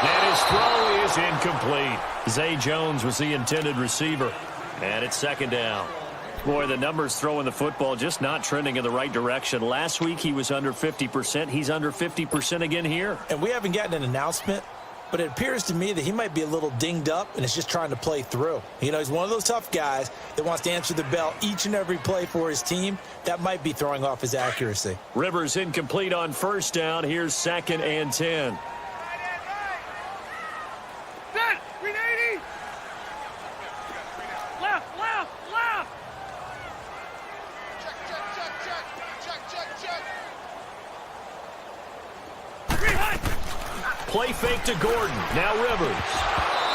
Speaker 1: And his throw is incomplete. Zay Jones was the intended receiver. And it's 2nd down. Boy, the numbers throwing the football just not trending in the right direction. Last week he was under 50%. He's under 50% again here.
Speaker 2: And we haven't gotten an announcement, but it appears to me that he might be a little dinged up and is just trying to play through. You know, he's one of those tough guys that wants to answer the bell each and every play for his team. That might be throwing off his accuracy.
Speaker 1: Rivers incomplete on 1st down. Here's 2nd and 10.
Speaker 3: Set. 380. Left.
Speaker 1: Play fake to Gordon. Now Rivers.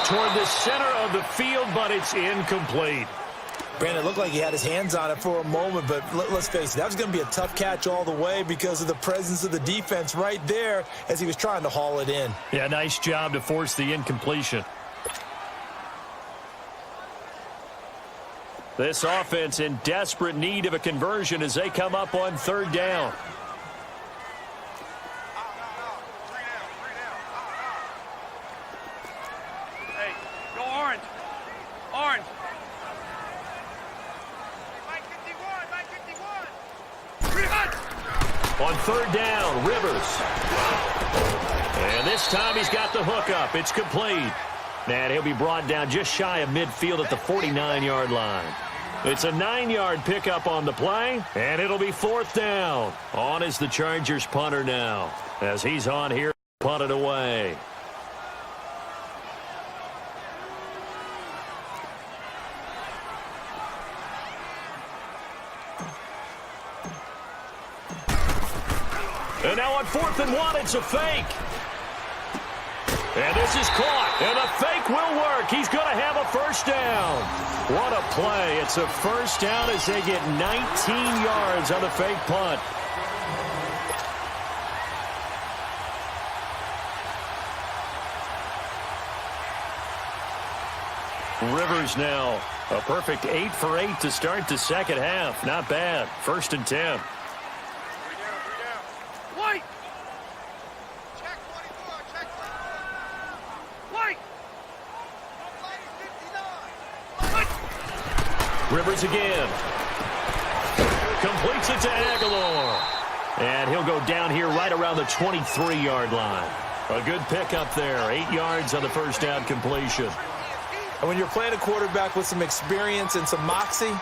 Speaker 1: Toward the center of the field, but it's incomplete.
Speaker 2: Brandon, it looked like he had his hands on it for a moment, but let's face it, that was going to be a tough catch all the way because of the presence of the defense right there as he was trying to haul it in.
Speaker 1: Yeah, nice job to force the incompletion. This offense in desperate need of a conversion as they come up on 3rd down.
Speaker 3: Hey, go orange. Orange. Mike 51.
Speaker 1: On 3rd down, Rivers. And this time he's got the hook up. It's complete. And he'll be brought down just shy of midfield at the 49-yard line. It's a 9-yard pickup on the play, and it'll be 4th down. On is the Chargers punter now. As he's on here, punted away. And now on 4th and 1, it's a fake. And this is caught. And a fake will work. He's going to have a 1st down. What a play. It's a 1st down as they get 19 yards on the fake punt. Rivers now. A perfect 8 for 8 to start the second half. Not bad. 1st and 10.
Speaker 3: White. Check 24. Check 24. White.
Speaker 1: Rivers again. Completes it to Aguilar. And he'll go down here right around the 23-yard line. A good pickup there. 8 yards on the 1st down completion.
Speaker 2: And when you're playing a quarterback with some experience and some moxie,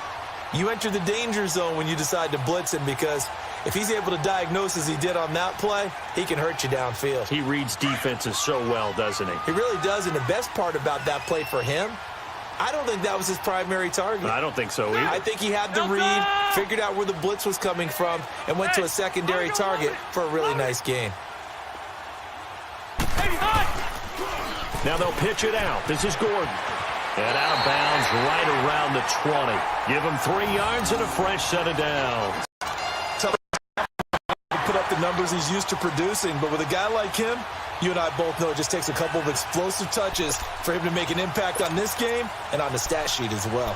Speaker 2: you enter the danger zone when you decide to blitz him, because if he's able to diagnose as he did on that play, he can hurt you downfield.
Speaker 1: He reads defenses so well, doesn't he?
Speaker 2: He really does, and the best part about that play for him, I don't think that was his primary target.
Speaker 1: I don't think so either.
Speaker 2: I think he had the read, figured out where the blitz was coming from, and went to a secondary target for a really nice gain.
Speaker 1: Now they'll pitch it out. This is Gordon. And out of bounds right around the 20. Give him 3 yards and a fresh set of downs.
Speaker 2: Put up the numbers he's used to producing, but with a guy like him, you and I both know it just takes a couple of explosive touches for him to make an impact on this game and on the stat sheet as well.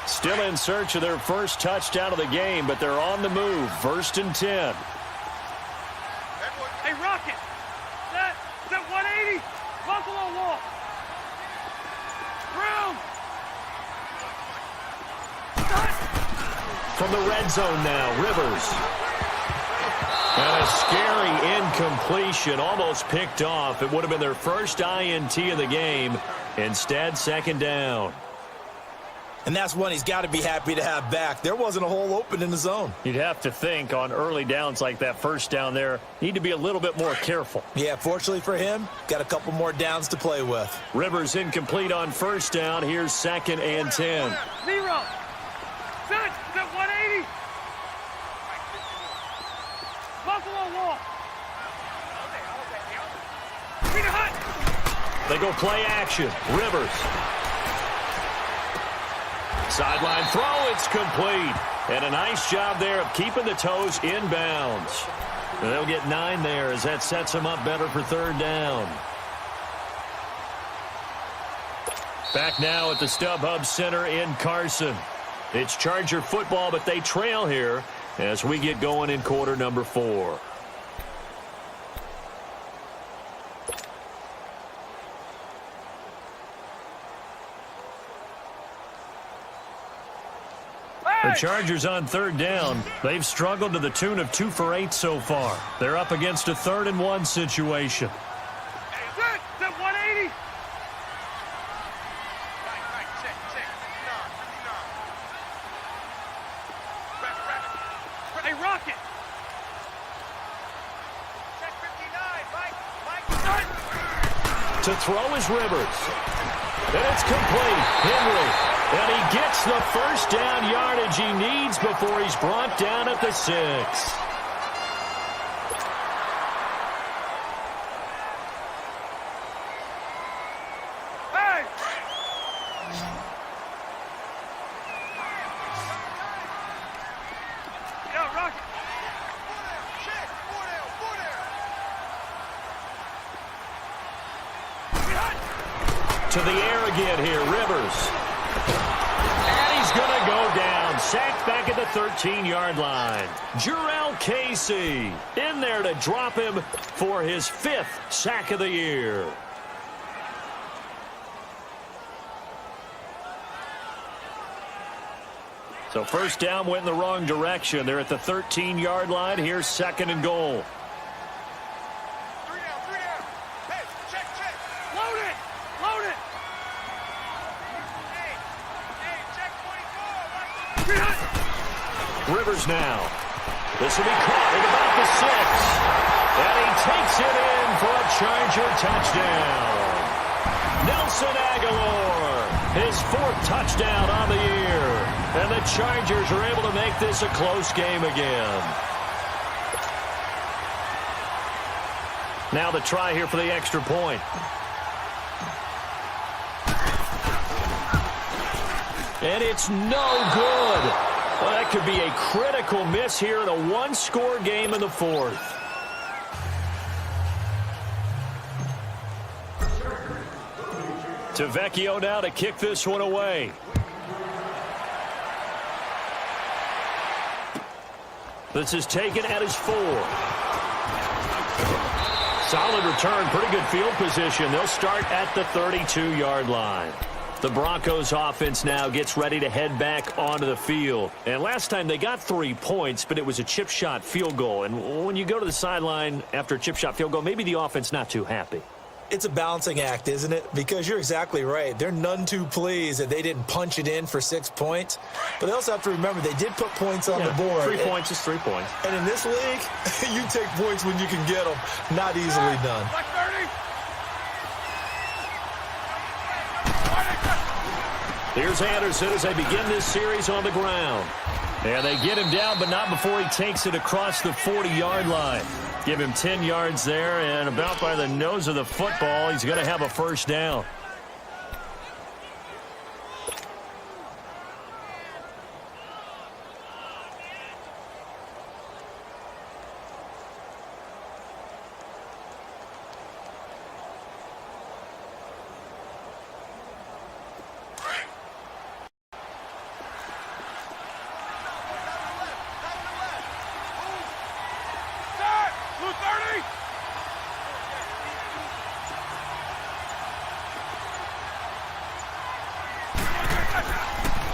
Speaker 1: Still in search of their first touchdown of the game, but they're on the move. 1st and 10.
Speaker 3: Hey, Rocket. Set 180. Buffalo wall. Room.
Speaker 1: From the red zone now, Rivers. And a scary incompletion, almost picked off. It would have been their first INT of the game. Instead, 2nd down.
Speaker 2: And that's one he's got to be happy to have back. There wasn't a hole open in the zone.
Speaker 1: You'd have to think on early downs like that, 1st down there, need to be a little bit more careful.
Speaker 2: Yeah, fortunately for him, got a couple more downs to play with.
Speaker 1: Rivers incomplete on 1st down. Here's 2nd and 10.
Speaker 3: 0. Set 180. Buffalo wall.
Speaker 1: They go play action. Rivers. Sideline throw, it's complete. And a nice job there of keeping the toes in bounds. They'll get 9 there as that sets them up better for third down. Back now at the StubHub Center in Carson. It's Charger football, but they trail here as we get going in quarter number 4. The Chargers on third down. They've struggled to the tune of 2 for 8 so far. They're up against a 3rd and 1 situation.
Speaker 3: That 180. Hey, Rocket. Check 59, Mike.
Speaker 1: To throw is Rivers. And it's complete. Henry. And he gets the first down yardage he needs before he's brought down at the 6.
Speaker 3: Hey! Yo, Rocket. Check. 4 down.
Speaker 1: To the air again here, Rivers. And he's going to go down. Sacked back at the 13-yard line. Jarrell Casey in there to drop him for his 5th sack of the year. So first down went in the wrong direction. They're at the 13-yard line. Here's 2nd and goal.
Speaker 3: 3 down. Hey, check. Load it. Hey, check 24.
Speaker 1: Rivers now. This will be caught at about the 6. And he takes it in for a Charger touchdown. Nelson Aguilar, his 4th touchdown on the year. And the Chargers are able to make this a close game again. Now the try here for the extra point. And it's no good. Well, that could be a critical miss here in a 1-score game in the 4th. To Vecchio now to kick this one away. This is taken at his 4. Solid return, pretty good field position. They'll start at the 32-yard line. The Broncos offense now gets ready to head back onto the field. And last time they got 3 points, but it was a chip shot field goal. And when you go to the sideline after a chip shot field goal, maybe the offense not too happy.
Speaker 2: It's a balancing act, isn't it? Because you're exactly right. They're none too pleased that they didn't punch it in for 6 points. But they also have to remember they did put points on the board.
Speaker 1: 3 points is 3 points.
Speaker 2: And in this league, you take points when you can get them. Not easily done.
Speaker 3: Black 30.
Speaker 1: Here's Anderson as they begin this series on the ground. And they get him down, but not before he takes it across the 40-yard line. Give him 10 yards there, and about by the nose of the football, he's going to have a first down.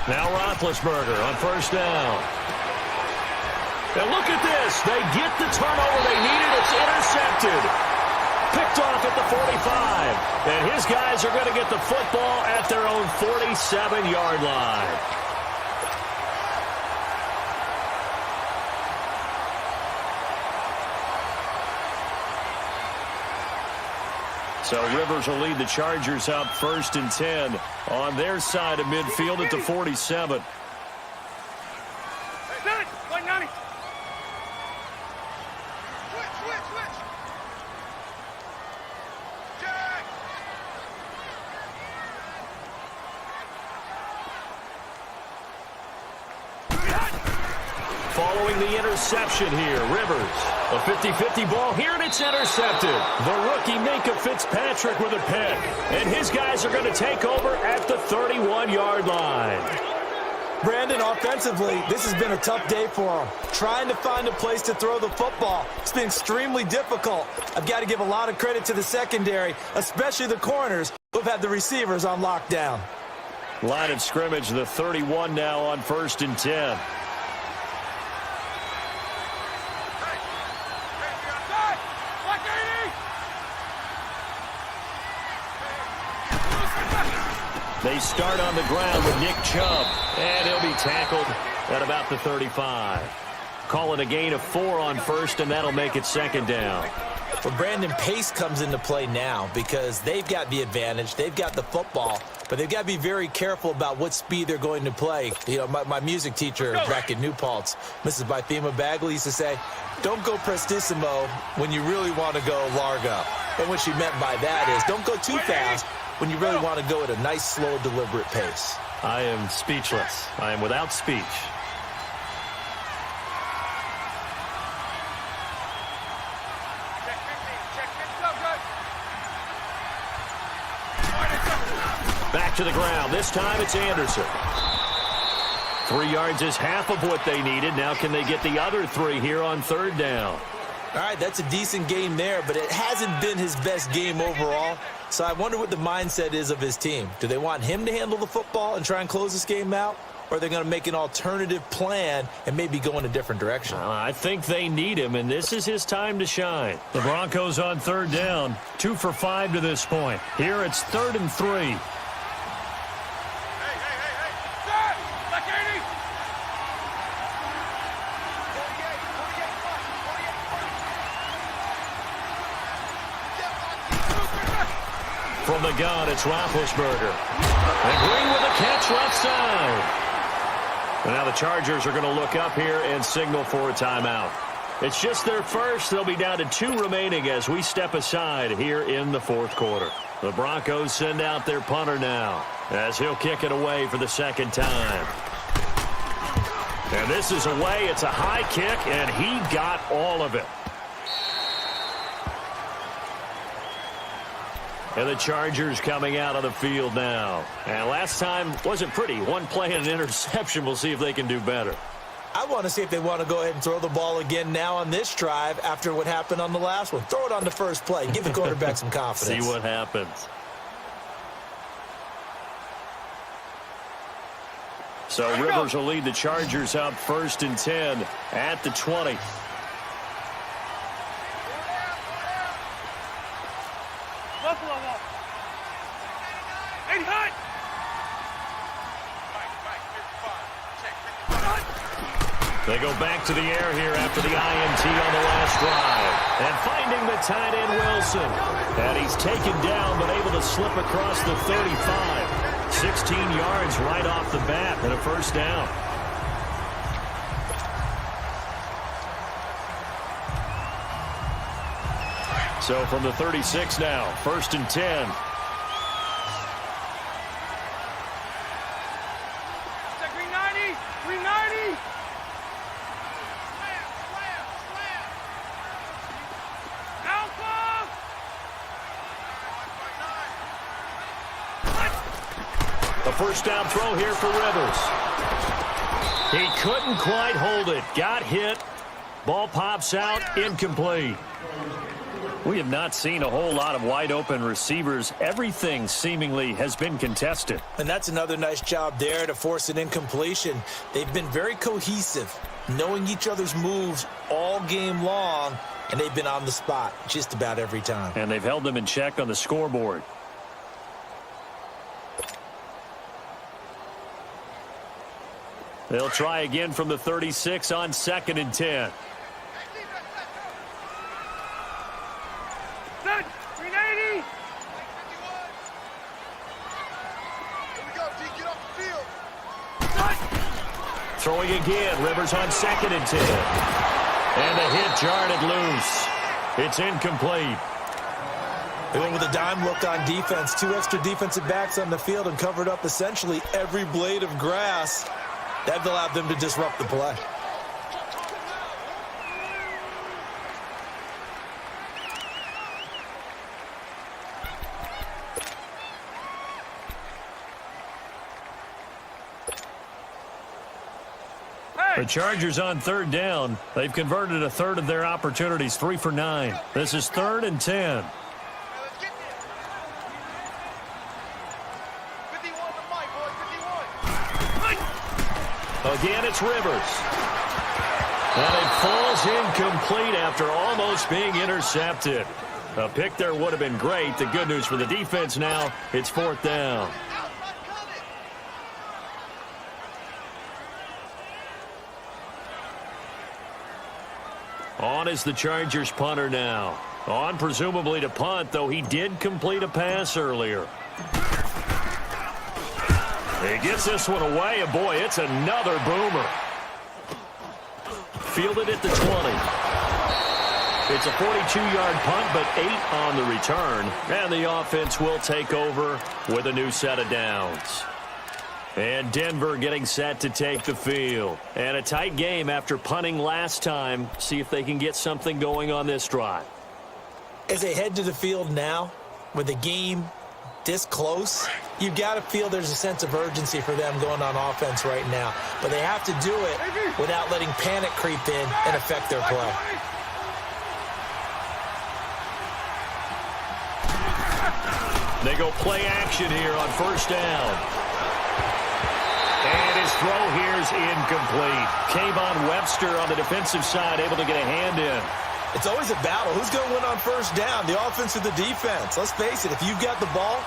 Speaker 1: Now Roethlisberger on first down. And look at this. They get the turnover they needed. It's intercepted. Picked off at the 45. And his guys are going to get the football at their own 47-yard line. So Rivers will lead the Chargers up 1st and 10 on their side of midfield at the 47. reception here. Rivers, a 50-50 ball here, and it's intercepted. The rookie Minka Fitzpatrick with a pick. And his guys are going to take over at the 31-yard line.
Speaker 2: Brandon, offensively, this has been a tough day for him. Trying to find a place to throw the football. It's been extremely difficult. I've got to give a lot of credit to the secondary, especially the corners, who have had the receivers on lockdown.
Speaker 1: Line of scrimmage, the 31 now on 1st and 10. They start on the ground with Nick Chubb, and he'll be tackled at about the 35. Call it a gain of 4 on 1st, and that'll make it 2nd down.
Speaker 2: Well, Brandon, pace comes into play now because they've got the advantage. They've got the football, but they've got to be very careful about what speed they're going to play. You know, my music teacher back in New Paltz, Mrs. Bythema Bagley, used to say, don't go prestissimo when you really want to go largo. And what she meant by that is don't go too fast when you really want to go at a nice, slow, deliberate pace.
Speaker 1: I am speechless. I am without speech. Back to the ground. This time it's Anderson. 3 yards is half of what they needed. Now can they get the other 3 here on 3rd down?
Speaker 2: All right, that's a decent game there, but it hasn't been his best game overall. So I wonder what the mindset is of his team. Do they want him to handle the football and try and close this game out? Or are they going to make an alternative plan and maybe go in a different direction?
Speaker 1: I think they need him, and this is his time to shine. The Broncos on 3rd down, 2 for 5 to this point. Here it's 3rd and 3. From the gun, it's Roethlisberger. And Green with a catch left side. And now the Chargers are going to look up here and signal for a timeout. It's just their first. They'll be down to 2 remaining as we step aside here in the 4th quarter. The Broncos send out their punter now as he'll kick it away for the 2nd time. And this is away. It's a high kick, and he got all of it. And the Chargers coming out on the field now. And last time wasn't pretty. 1 play and an interception. We'll see if they can do better.
Speaker 2: I want to see if they want to go ahead and throw the ball again now on this drive after what happened on the last one. Throw it on the first play. Give the quarterback some confidence.
Speaker 1: See what happens. So Rivers will lead the Chargers out 1st and 10 at the 20. They go back to the air here after the INT on the last drive. And finding the tight end, Wilson. And he's taken down, but able to slip across the 35. 16 yards right off the bat and a 1st down. So from the 36 now, 1st and 10. A 1st down throw here for Rivers. He couldn't quite hold it. Got hit. Ball pops out. Incomplete. We have not seen a whole lot of wide open receivers. Everything seemingly has been contested.
Speaker 2: And that's another nice job there to force an incompletion. They've been very cohesive, knowing each other's moves all game long, and they've been on the spot just about every time.
Speaker 1: And they've held them in check on the scoreboard. They'll try again from the 36 on 2nd and 10. Throwing again. Rivers on 2nd and 10. And the hit jarred it loose. It's incomplete.
Speaker 2: They went with a dime look on defense. 2 extra defensive backs on the field and covered up essentially every blade of grass. That allowed them to disrupt the play.
Speaker 1: The Chargers on third down. They've converted a third of their opportunities, 3 for 9. This is 3rd and 10. Again, it's Rivers. And it falls incomplete after almost being intercepted. A pick there would have been great. The good news for the defense now, it's 4th down. On is the Chargers punter now. On presumably to punt, though he did complete a pass earlier. He gets this one away, and boy, it's another boomer. Fielded at the 20. It's a 42-yard punt, but 8 on the return. And the offense will take over with a new set of downs. And Denver getting set to take the field. And a tight game after punting last time. See if they can get something going on this drive.
Speaker 2: As they head to the field now, with the game this close, you've got to feel there's a sense of urgency for them going on offense right now. But they have to do it without letting panic creep in and affect their play.
Speaker 1: They go play action here on 1st down. And his throw here is incomplete. Kayvon Webster on the defensive side able to get a hand in.
Speaker 2: It's always a battle. Who's going to win on 1st down, the offense or the defense? Let's face it, if you've got the ball,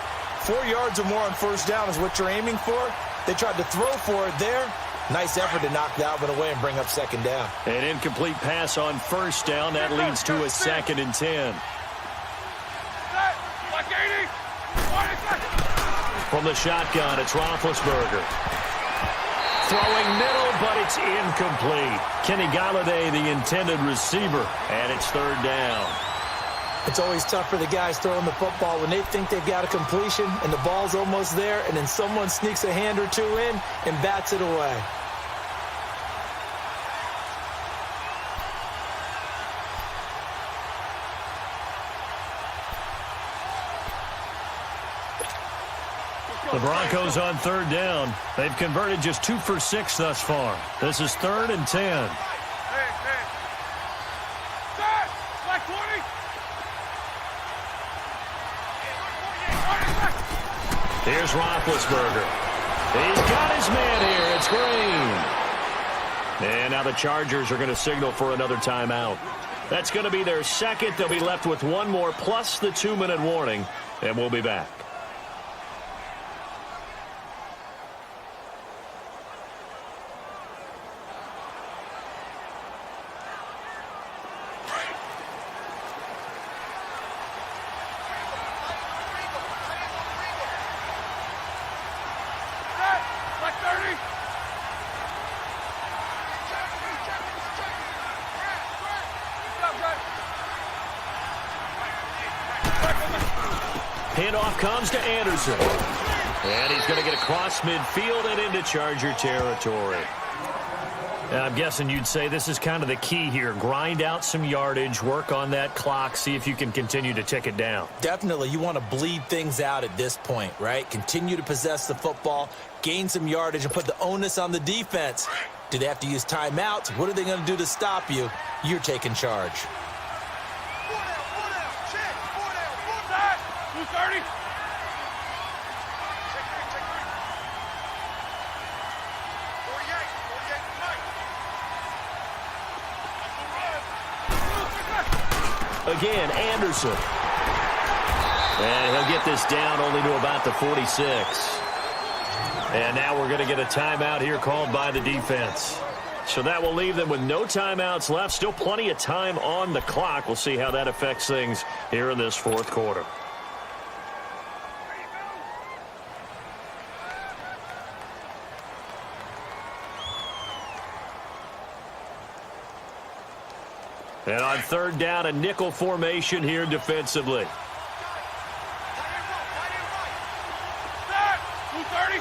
Speaker 2: 4 yards or more on 1st down is what you're aiming for. They tried to throw for it there. Nice effort to knock that one away and bring up 2nd down.
Speaker 1: An incomplete pass on 1st down. That leads to a 2nd and 10. From the shotgun, it's Roethlisberger. Throwing middle, but it's incomplete. Kenny Golladay, the intended receiver, and it's 3rd down.
Speaker 2: It's always tough for the guys throwing the football when they think they've got a completion and the ball's almost there, and then someone sneaks a hand or two in and bats it away.
Speaker 1: The Broncos on 3rd down. They've converted just 2 for 6 thus far. This is 3rd and 10. Here's Roethlisberger. He's got his man here. It's Green. And now the Chargers are going to signal for another timeout. That's going to be their 2nd. They'll be left with 1 more plus the 2-minute warning. And we'll be back. Handoff comes to Anderson. And he's going to get across midfield and into Charger territory. And I'm guessing you'd say this is kind of the key here. Grind out some yardage, work on that clock, see if you can continue to tick it down.
Speaker 2: Definitely. You want to bleed things out at this point, right? Continue to possess the football, gain some yardage, and put the onus on the defense. Do they have to use timeouts? What are they going to do to stop you? You're taking charge.
Speaker 3: 230.
Speaker 1: Again, Anderson. And he'll get this down only to about the 46. And now we're going to get a timeout here called by the defense. So that will leave them with no timeouts left. Still plenty of time on the clock. We'll see how that affects things here in this 4th quarter. And on 3rd down, a nickel formation here defensively.
Speaker 3: 230.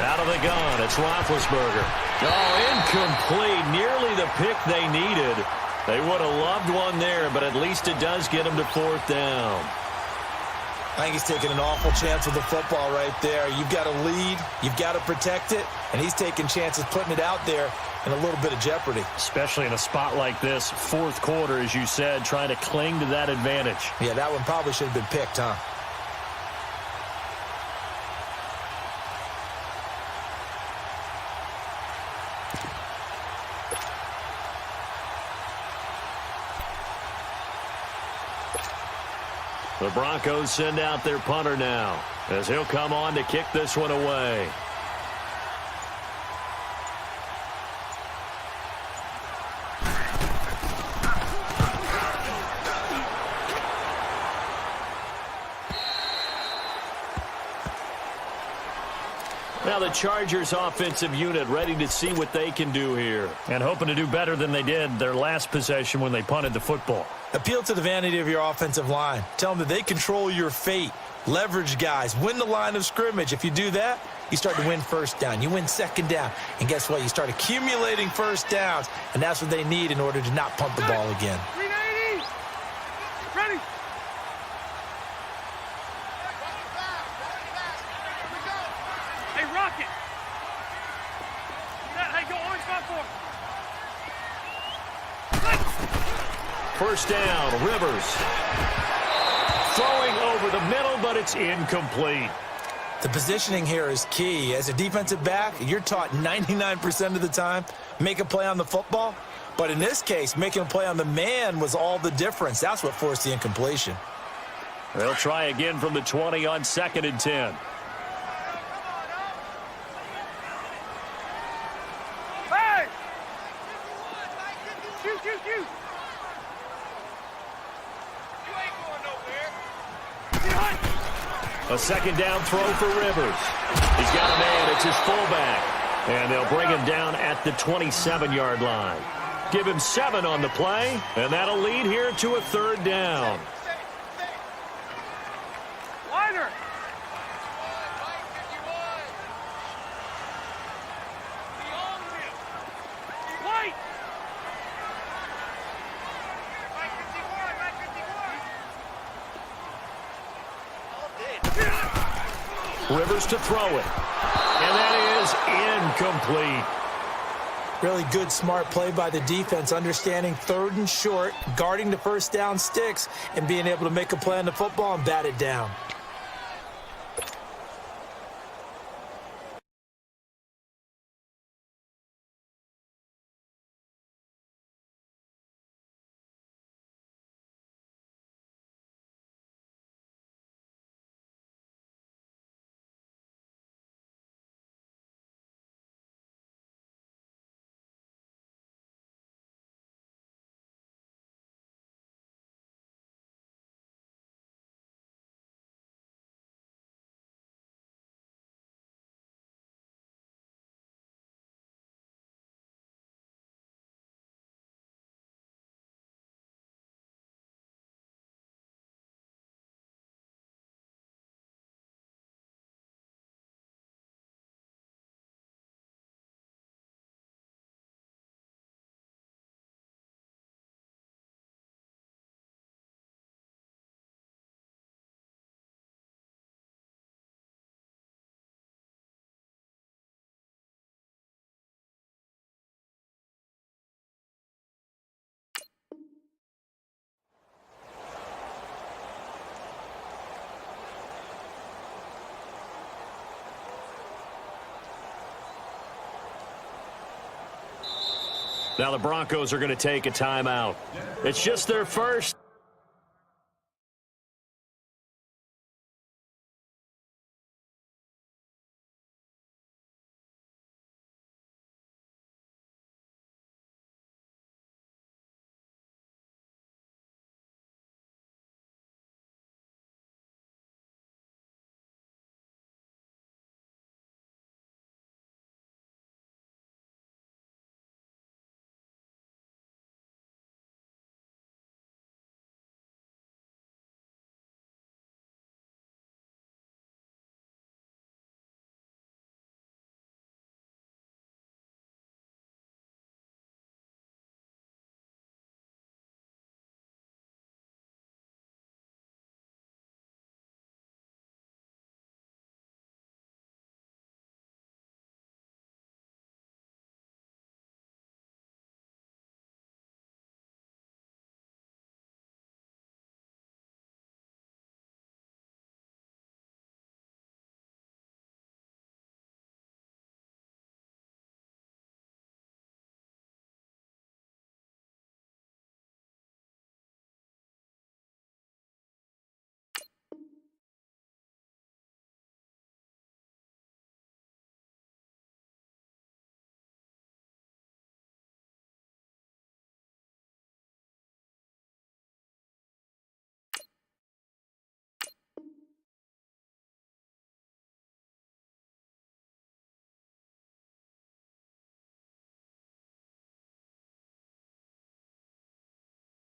Speaker 1: Out of the gun. It's Roethlisberger. Oh, incomplete. Nearly the pick they needed. They would have loved one there, but at least it does get them to 4th down.
Speaker 2: I think he's taking an awful chance with the football right there. You've got to lead. You've got to protect it. And he's taking chances putting it out there in a little bit of jeopardy.
Speaker 1: Especially in a spot like this, 4th quarter, as you said, trying to cling to that advantage.
Speaker 2: Yeah, that one probably should have been picked, huh?
Speaker 1: The Broncos send out their punter now, as he'll come on to kick this one away. Now the Chargers offensive unit ready to see what they can do here, and hoping to do better than they did their last possession when they punted the football.
Speaker 2: Appeal to the vanity of your offensive line. Tell them that they control your fate. Leverage guys. Win the line of scrimmage. If you do that, you start to win 1st down. You win 2nd down. And guess what? You start accumulating 1st downs, and that's what they need in order to not punt the ball again.
Speaker 3: 380. Ready. Hey, Rocket. Hey, go orange spot for.
Speaker 1: 1st down, Rivers. Throwing over the middle, but it's incomplete.
Speaker 2: The positioning here is key. As a defensive back, you're taught 99% of the time, make a play on the football. But in this case, making a play on the man was all the difference. That's what forced the incompletion.
Speaker 1: They'll try again from the 20 on 2nd and 10.
Speaker 3: Hey! Shoot.
Speaker 1: A 2nd down throw for Rivers. He's got a man. It's his fullback. And they'll bring him down at the 27-yard line. Give him 7 on the play, and that'll lead here to a 3rd down.
Speaker 3: Wider. White.
Speaker 1: Rivers to throw it. And that is incomplete.
Speaker 2: Really good, smart play by the defense, understanding 3rd and short, guarding the 1st down sticks, and being able to make a play on the football and bat it down.
Speaker 1: Now the Broncos are going to take a timeout. It's just their first.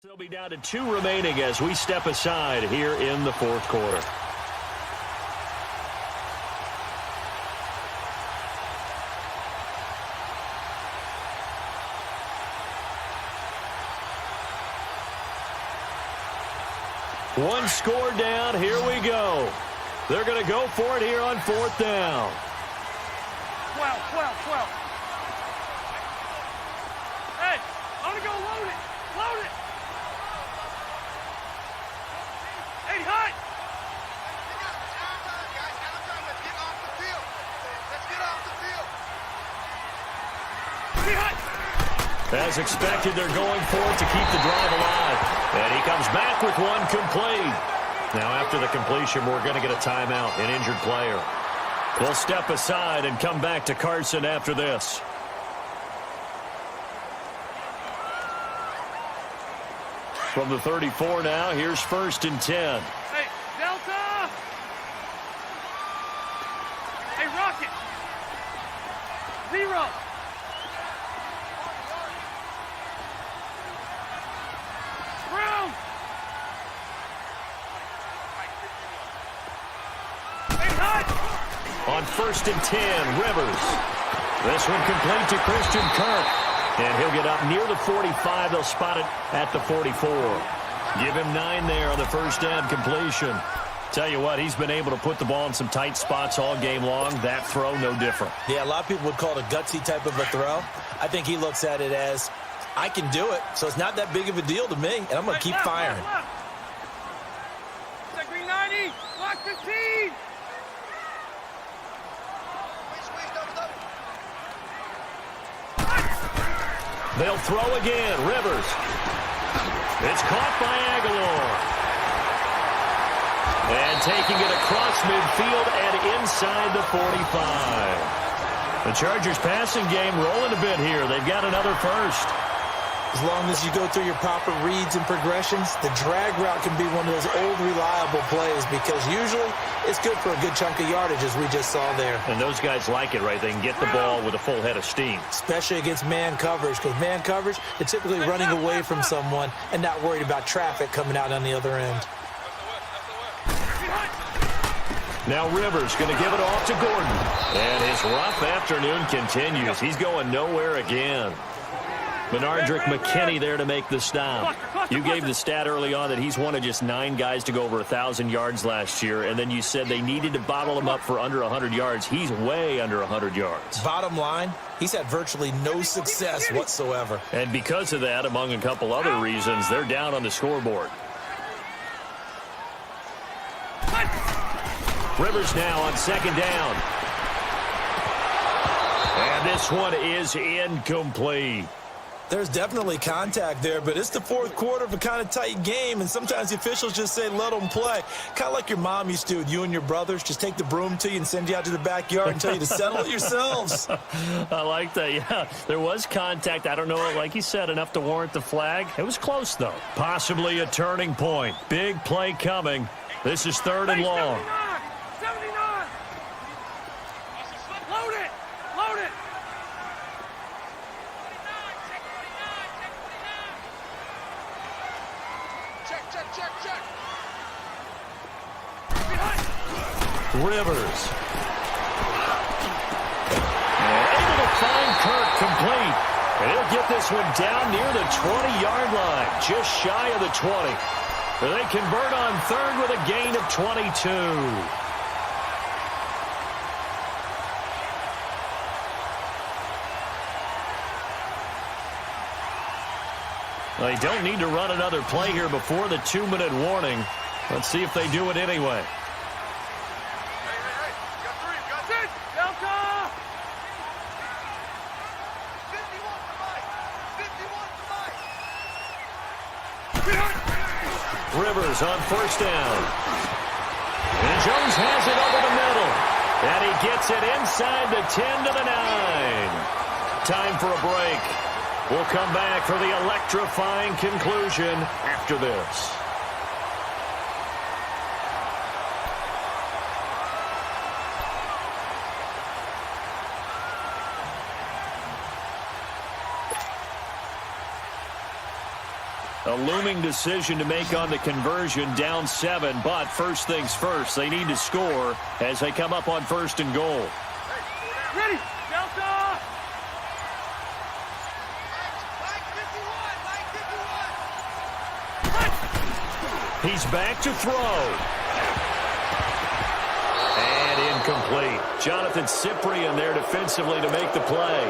Speaker 1: They'll be down to 2 remaining as we step aside here in the fourth quarter. One score down. Here we go. They're going to go for it here on 4th down.
Speaker 3: 12. Hey, I'm going to go load it. Load it. Hey, hut. Hey, hut.
Speaker 1: As expected, they're going for it to keep the drive alive. And he comes back with one complete. Now, after the completion, we're going to get a timeout, an injured player. We'll step aside and come back to Carson after this. From the 34 now, here's 1st and 10.
Speaker 3: Hey, Delta. Hey, Rocket. 0. Brown. Hey, hut.
Speaker 1: On 1st and 10, Rivers. This one complete to Christian Kirk. And he'll get up near the 45. They'll spot it at the 44. Give him 9 there on the first down completion. Tell you what, he's been able to put the ball in some tight spots all game long. That throw, no different.
Speaker 2: Yeah, a lot of people would call it a gutsy type of a throw. I think he looks at it as, I can do it, so it's not that big of a deal to me, and I'm going to keep firing.
Speaker 3: That green 90. Block 15.
Speaker 1: They'll throw again. Rivers. It's caught by Aguilar. And taking it across midfield and inside the 45. The Chargers passing game rolling a bit here. They've got another first.
Speaker 2: As long as you go through your proper reads and progressions, the drag route can be one of those old reliable plays because usually it's good for a good chunk of yardage, as we just saw there.
Speaker 1: And those guys like it, right? They can get the ball with a full head of steam.
Speaker 2: Especially against man coverage, because man coverage, they're typically running away from someone and not worried about traffic coming out on the other end.
Speaker 1: Now Rivers going to give it off to Gordon. And his rough afternoon continues. He's going nowhere again. Benardrick McKinney there to make the stop. You gave the stat early on that he's one of just 9 guys to go over 1,000 yards last year, and then you said they needed to bottle him up for under 100 yards. He's way under 100 yards.
Speaker 2: Bottom line, he's had virtually no success whatsoever.
Speaker 1: And because of that, among a couple other reasons, they're down on the scoreboard. Rivers now on 2nd down. And this one is incomplete.
Speaker 2: There's definitely contact there, but it's the 4th quarter of a kind of tight game, and sometimes the officials just say, let them play. Kind of like your mom used to with you and your brothers. Just take the broom to you and send you out to the backyard and tell you to settle it yourselves.
Speaker 1: I like that, yeah. There was contact. I don't know, like you said, enough to warrant the flag. It was close, though. Possibly a turning point. Big play coming. This is 3rd and long.
Speaker 3: 79. Load it. Load it. Check.
Speaker 1: Rivers. And able to find Kirk complete. And he'll get this one down near the 20-yard line, just shy of the 20. They convert on 3rd with a gain of 22. They don't need to run another play here before the 2-minute warning. Let's see if they do it anyway.
Speaker 3: Hey, got 3, got 10. Delta. 51 for Mike.
Speaker 1: Rivers on 1st down. And Jones has it over the middle. And he gets it inside the 10 to the 9. Time for a break. We'll come back for the electrifying conclusion after this. A looming decision to make on the conversion, down 7, but first things first, they need to score as they come up on 1st and goal.
Speaker 3: Ready, Delta!
Speaker 1: He's back to throw. And incomplete. Jonathan Cyprien there defensively to make the play.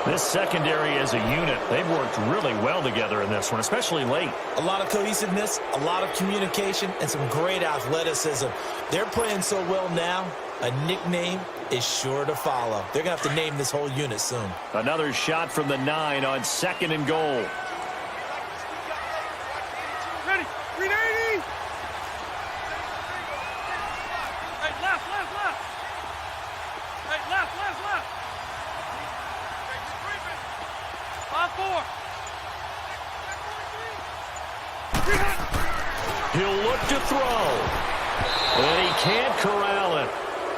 Speaker 1: This secondary as a unit, they've worked really well together in this one, especially late.
Speaker 2: A lot of cohesiveness, a lot of communication, and some great athleticism. They're playing so well now, a nickname is sure to follow. They're going to have to name this whole unit soon.
Speaker 1: Another shot from the 9 on 2nd and goal.
Speaker 3: Ready, 380! Hey, left! Hey, left! 5-4!
Speaker 1: He'll look to throw. And he can't corral it.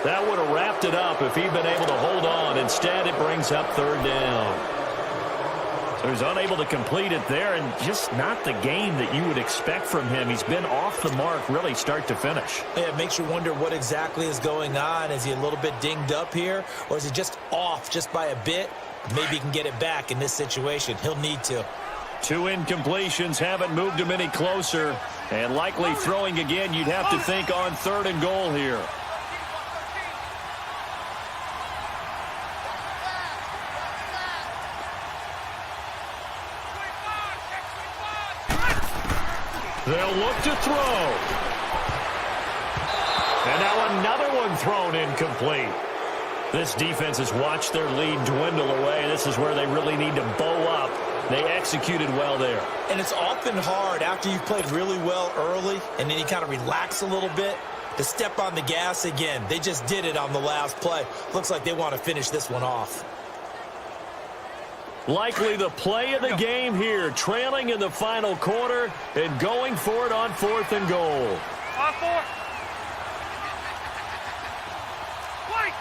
Speaker 1: That would have wrapped it up if he'd been able to hold on. Instead, it brings up 3rd down. So he's unable to complete it there, and just not the game that you would expect from him. He's been off the mark really start to finish.
Speaker 2: Yeah, it makes you wonder what exactly is going on. Is he a little bit dinged up here, or is he just off just by a bit? Maybe he can get it back in this situation. He'll need to.
Speaker 1: 2 incompletions haven't moved him any closer. And likely throwing again, you'd have to think on 3rd and goal here. They'll look to throw. And now another one thrown incomplete. This defense has watched their lead dwindle away. This is where they really need to bow up. They executed well there.
Speaker 2: And it's often hard after you've played really well early and then you kind of relax a little bit to step on the gas again. They just did it on the last play. Looks like they want to finish this one off.
Speaker 1: Likely the play of the game here, trailing in the final quarter and going for it on 4th and goal.
Speaker 3: 5-4. Play.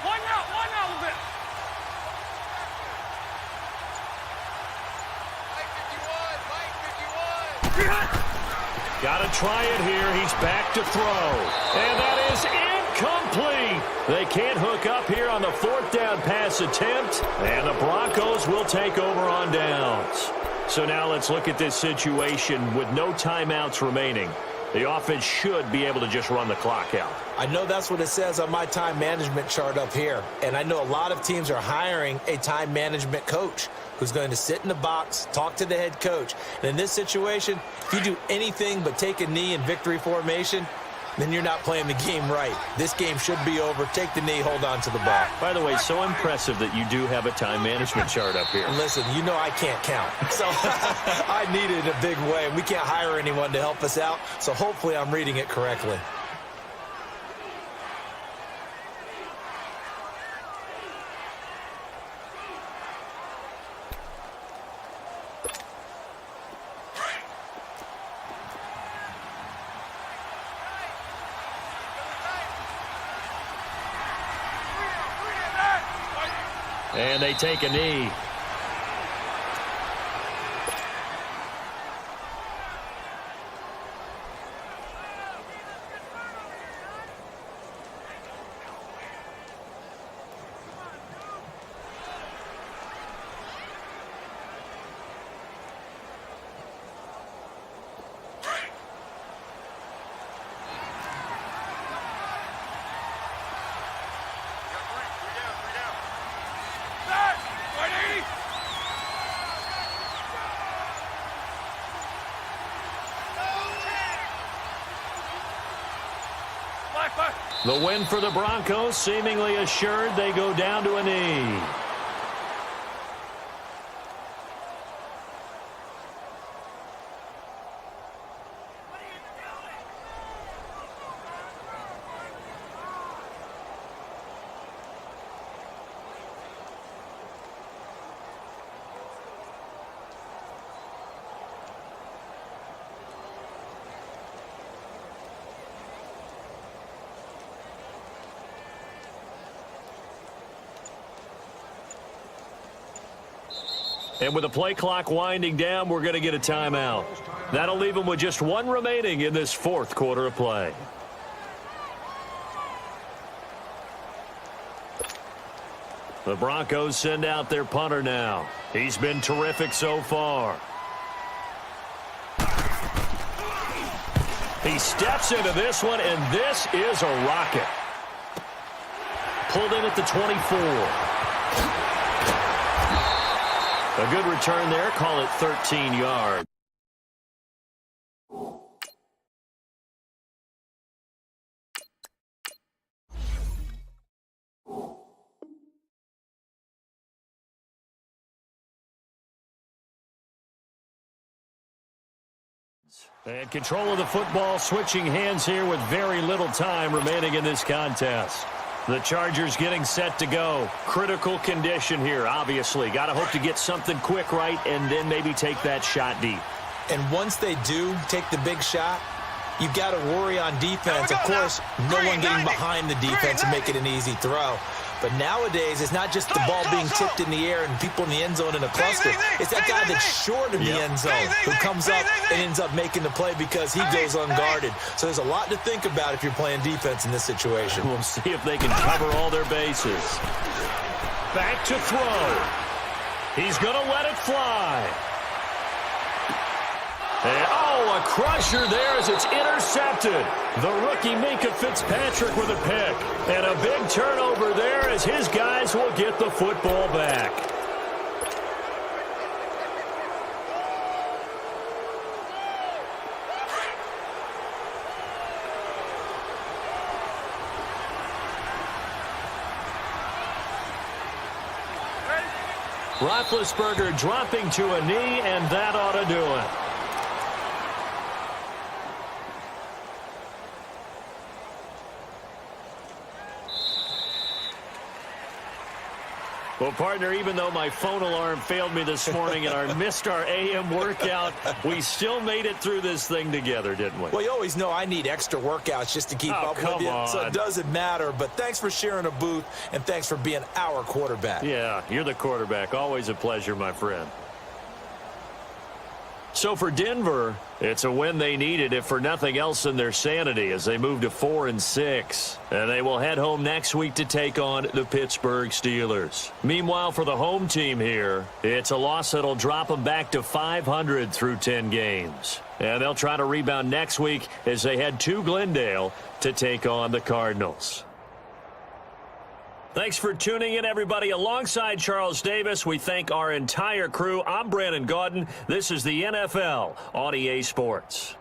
Speaker 3: One out a little bit. Mike 51.
Speaker 1: Got to try it here. He's back to throw. And that is incomplete. They can't hook up here on the 4th down pass attempt. And the Broncos will take over on downs. So now let's look at this situation with no timeouts remaining. The offense should be able to just run the clock out.
Speaker 2: I know that's what it says on my time management chart up here. And I know a lot of teams are hiring a time management coach who's going to sit in the box, talk to the head coach. And in this situation, if you do anything but take a knee in victory formation, then you're not playing the game right. This game should be over. Take the knee, hold on to the ball.
Speaker 1: By the way, so impressive that you do have a time management chart up here.
Speaker 2: Listen, you know I can't count. So I need it in a big way. We can't hire anyone to help us out. So hopefully I'm reading it correctly.
Speaker 1: And they take a knee. The win for the Broncos, seemingly assured. They go down to a knee. And with the play clock winding down, we're going to get a timeout. That'll leave them with just one remaining in this fourth quarter of play. The Broncos send out their punter now. He's been terrific so far. He steps into this one, and this is a rocket. Pulled in at the 24. A good return there. Call it 13 yards. And control of the football, switching hands here with very little time remaining in this contest. The Chargers getting set to go. Critical condition here, obviously. Got to hope to get something quick right and then maybe take that shot deep.
Speaker 2: And once they do take the big shot, you've got to worry on defense. Of course, no one getting behind the defense and make it an easy throw. But nowadays, it's not just the ball being tipped in the air and people in the end zone in a cluster. It's that guy that's short of the end zone who comes up and ends up making the play because he goes unguarded. So there's a lot to think about if you're playing defense in this situation.
Speaker 1: We'll see if they can cover all their bases. Back to throw. He's going to let it fly. And, a crusher there as it's intercepted. The rookie Minkah Fitzpatrick with a pick. And a big turnover there as his guys will get the football back. Roethlisberger dropping to a knee, and that ought to do it. Well, partner, even though my phone alarm failed me this morning and I missed our AM workout, we still made it through this thing together, didn't we?
Speaker 2: Well, you always know I need extra workouts just to keep up with you, so it doesn't matter. But thanks for sharing a booth, and thanks for being our quarterback.
Speaker 1: Yeah, you're the quarterback. Always a pleasure, my friend. So for Denver, it's a win they needed, if for nothing else than their sanity, as they move to 4-6. And they will head home next week to take on the Pittsburgh Steelers. Meanwhile, for the home team here, it's a loss that'll drop them back to 500 through 10 games. And they'll try to rebound next week as they head to Glendale to take on the Cardinals. Thanks for tuning in, everybody. Alongside Charles Davis, we thank our entire crew. I'm Brandon Gaudin. This is the NFL on EA Sports.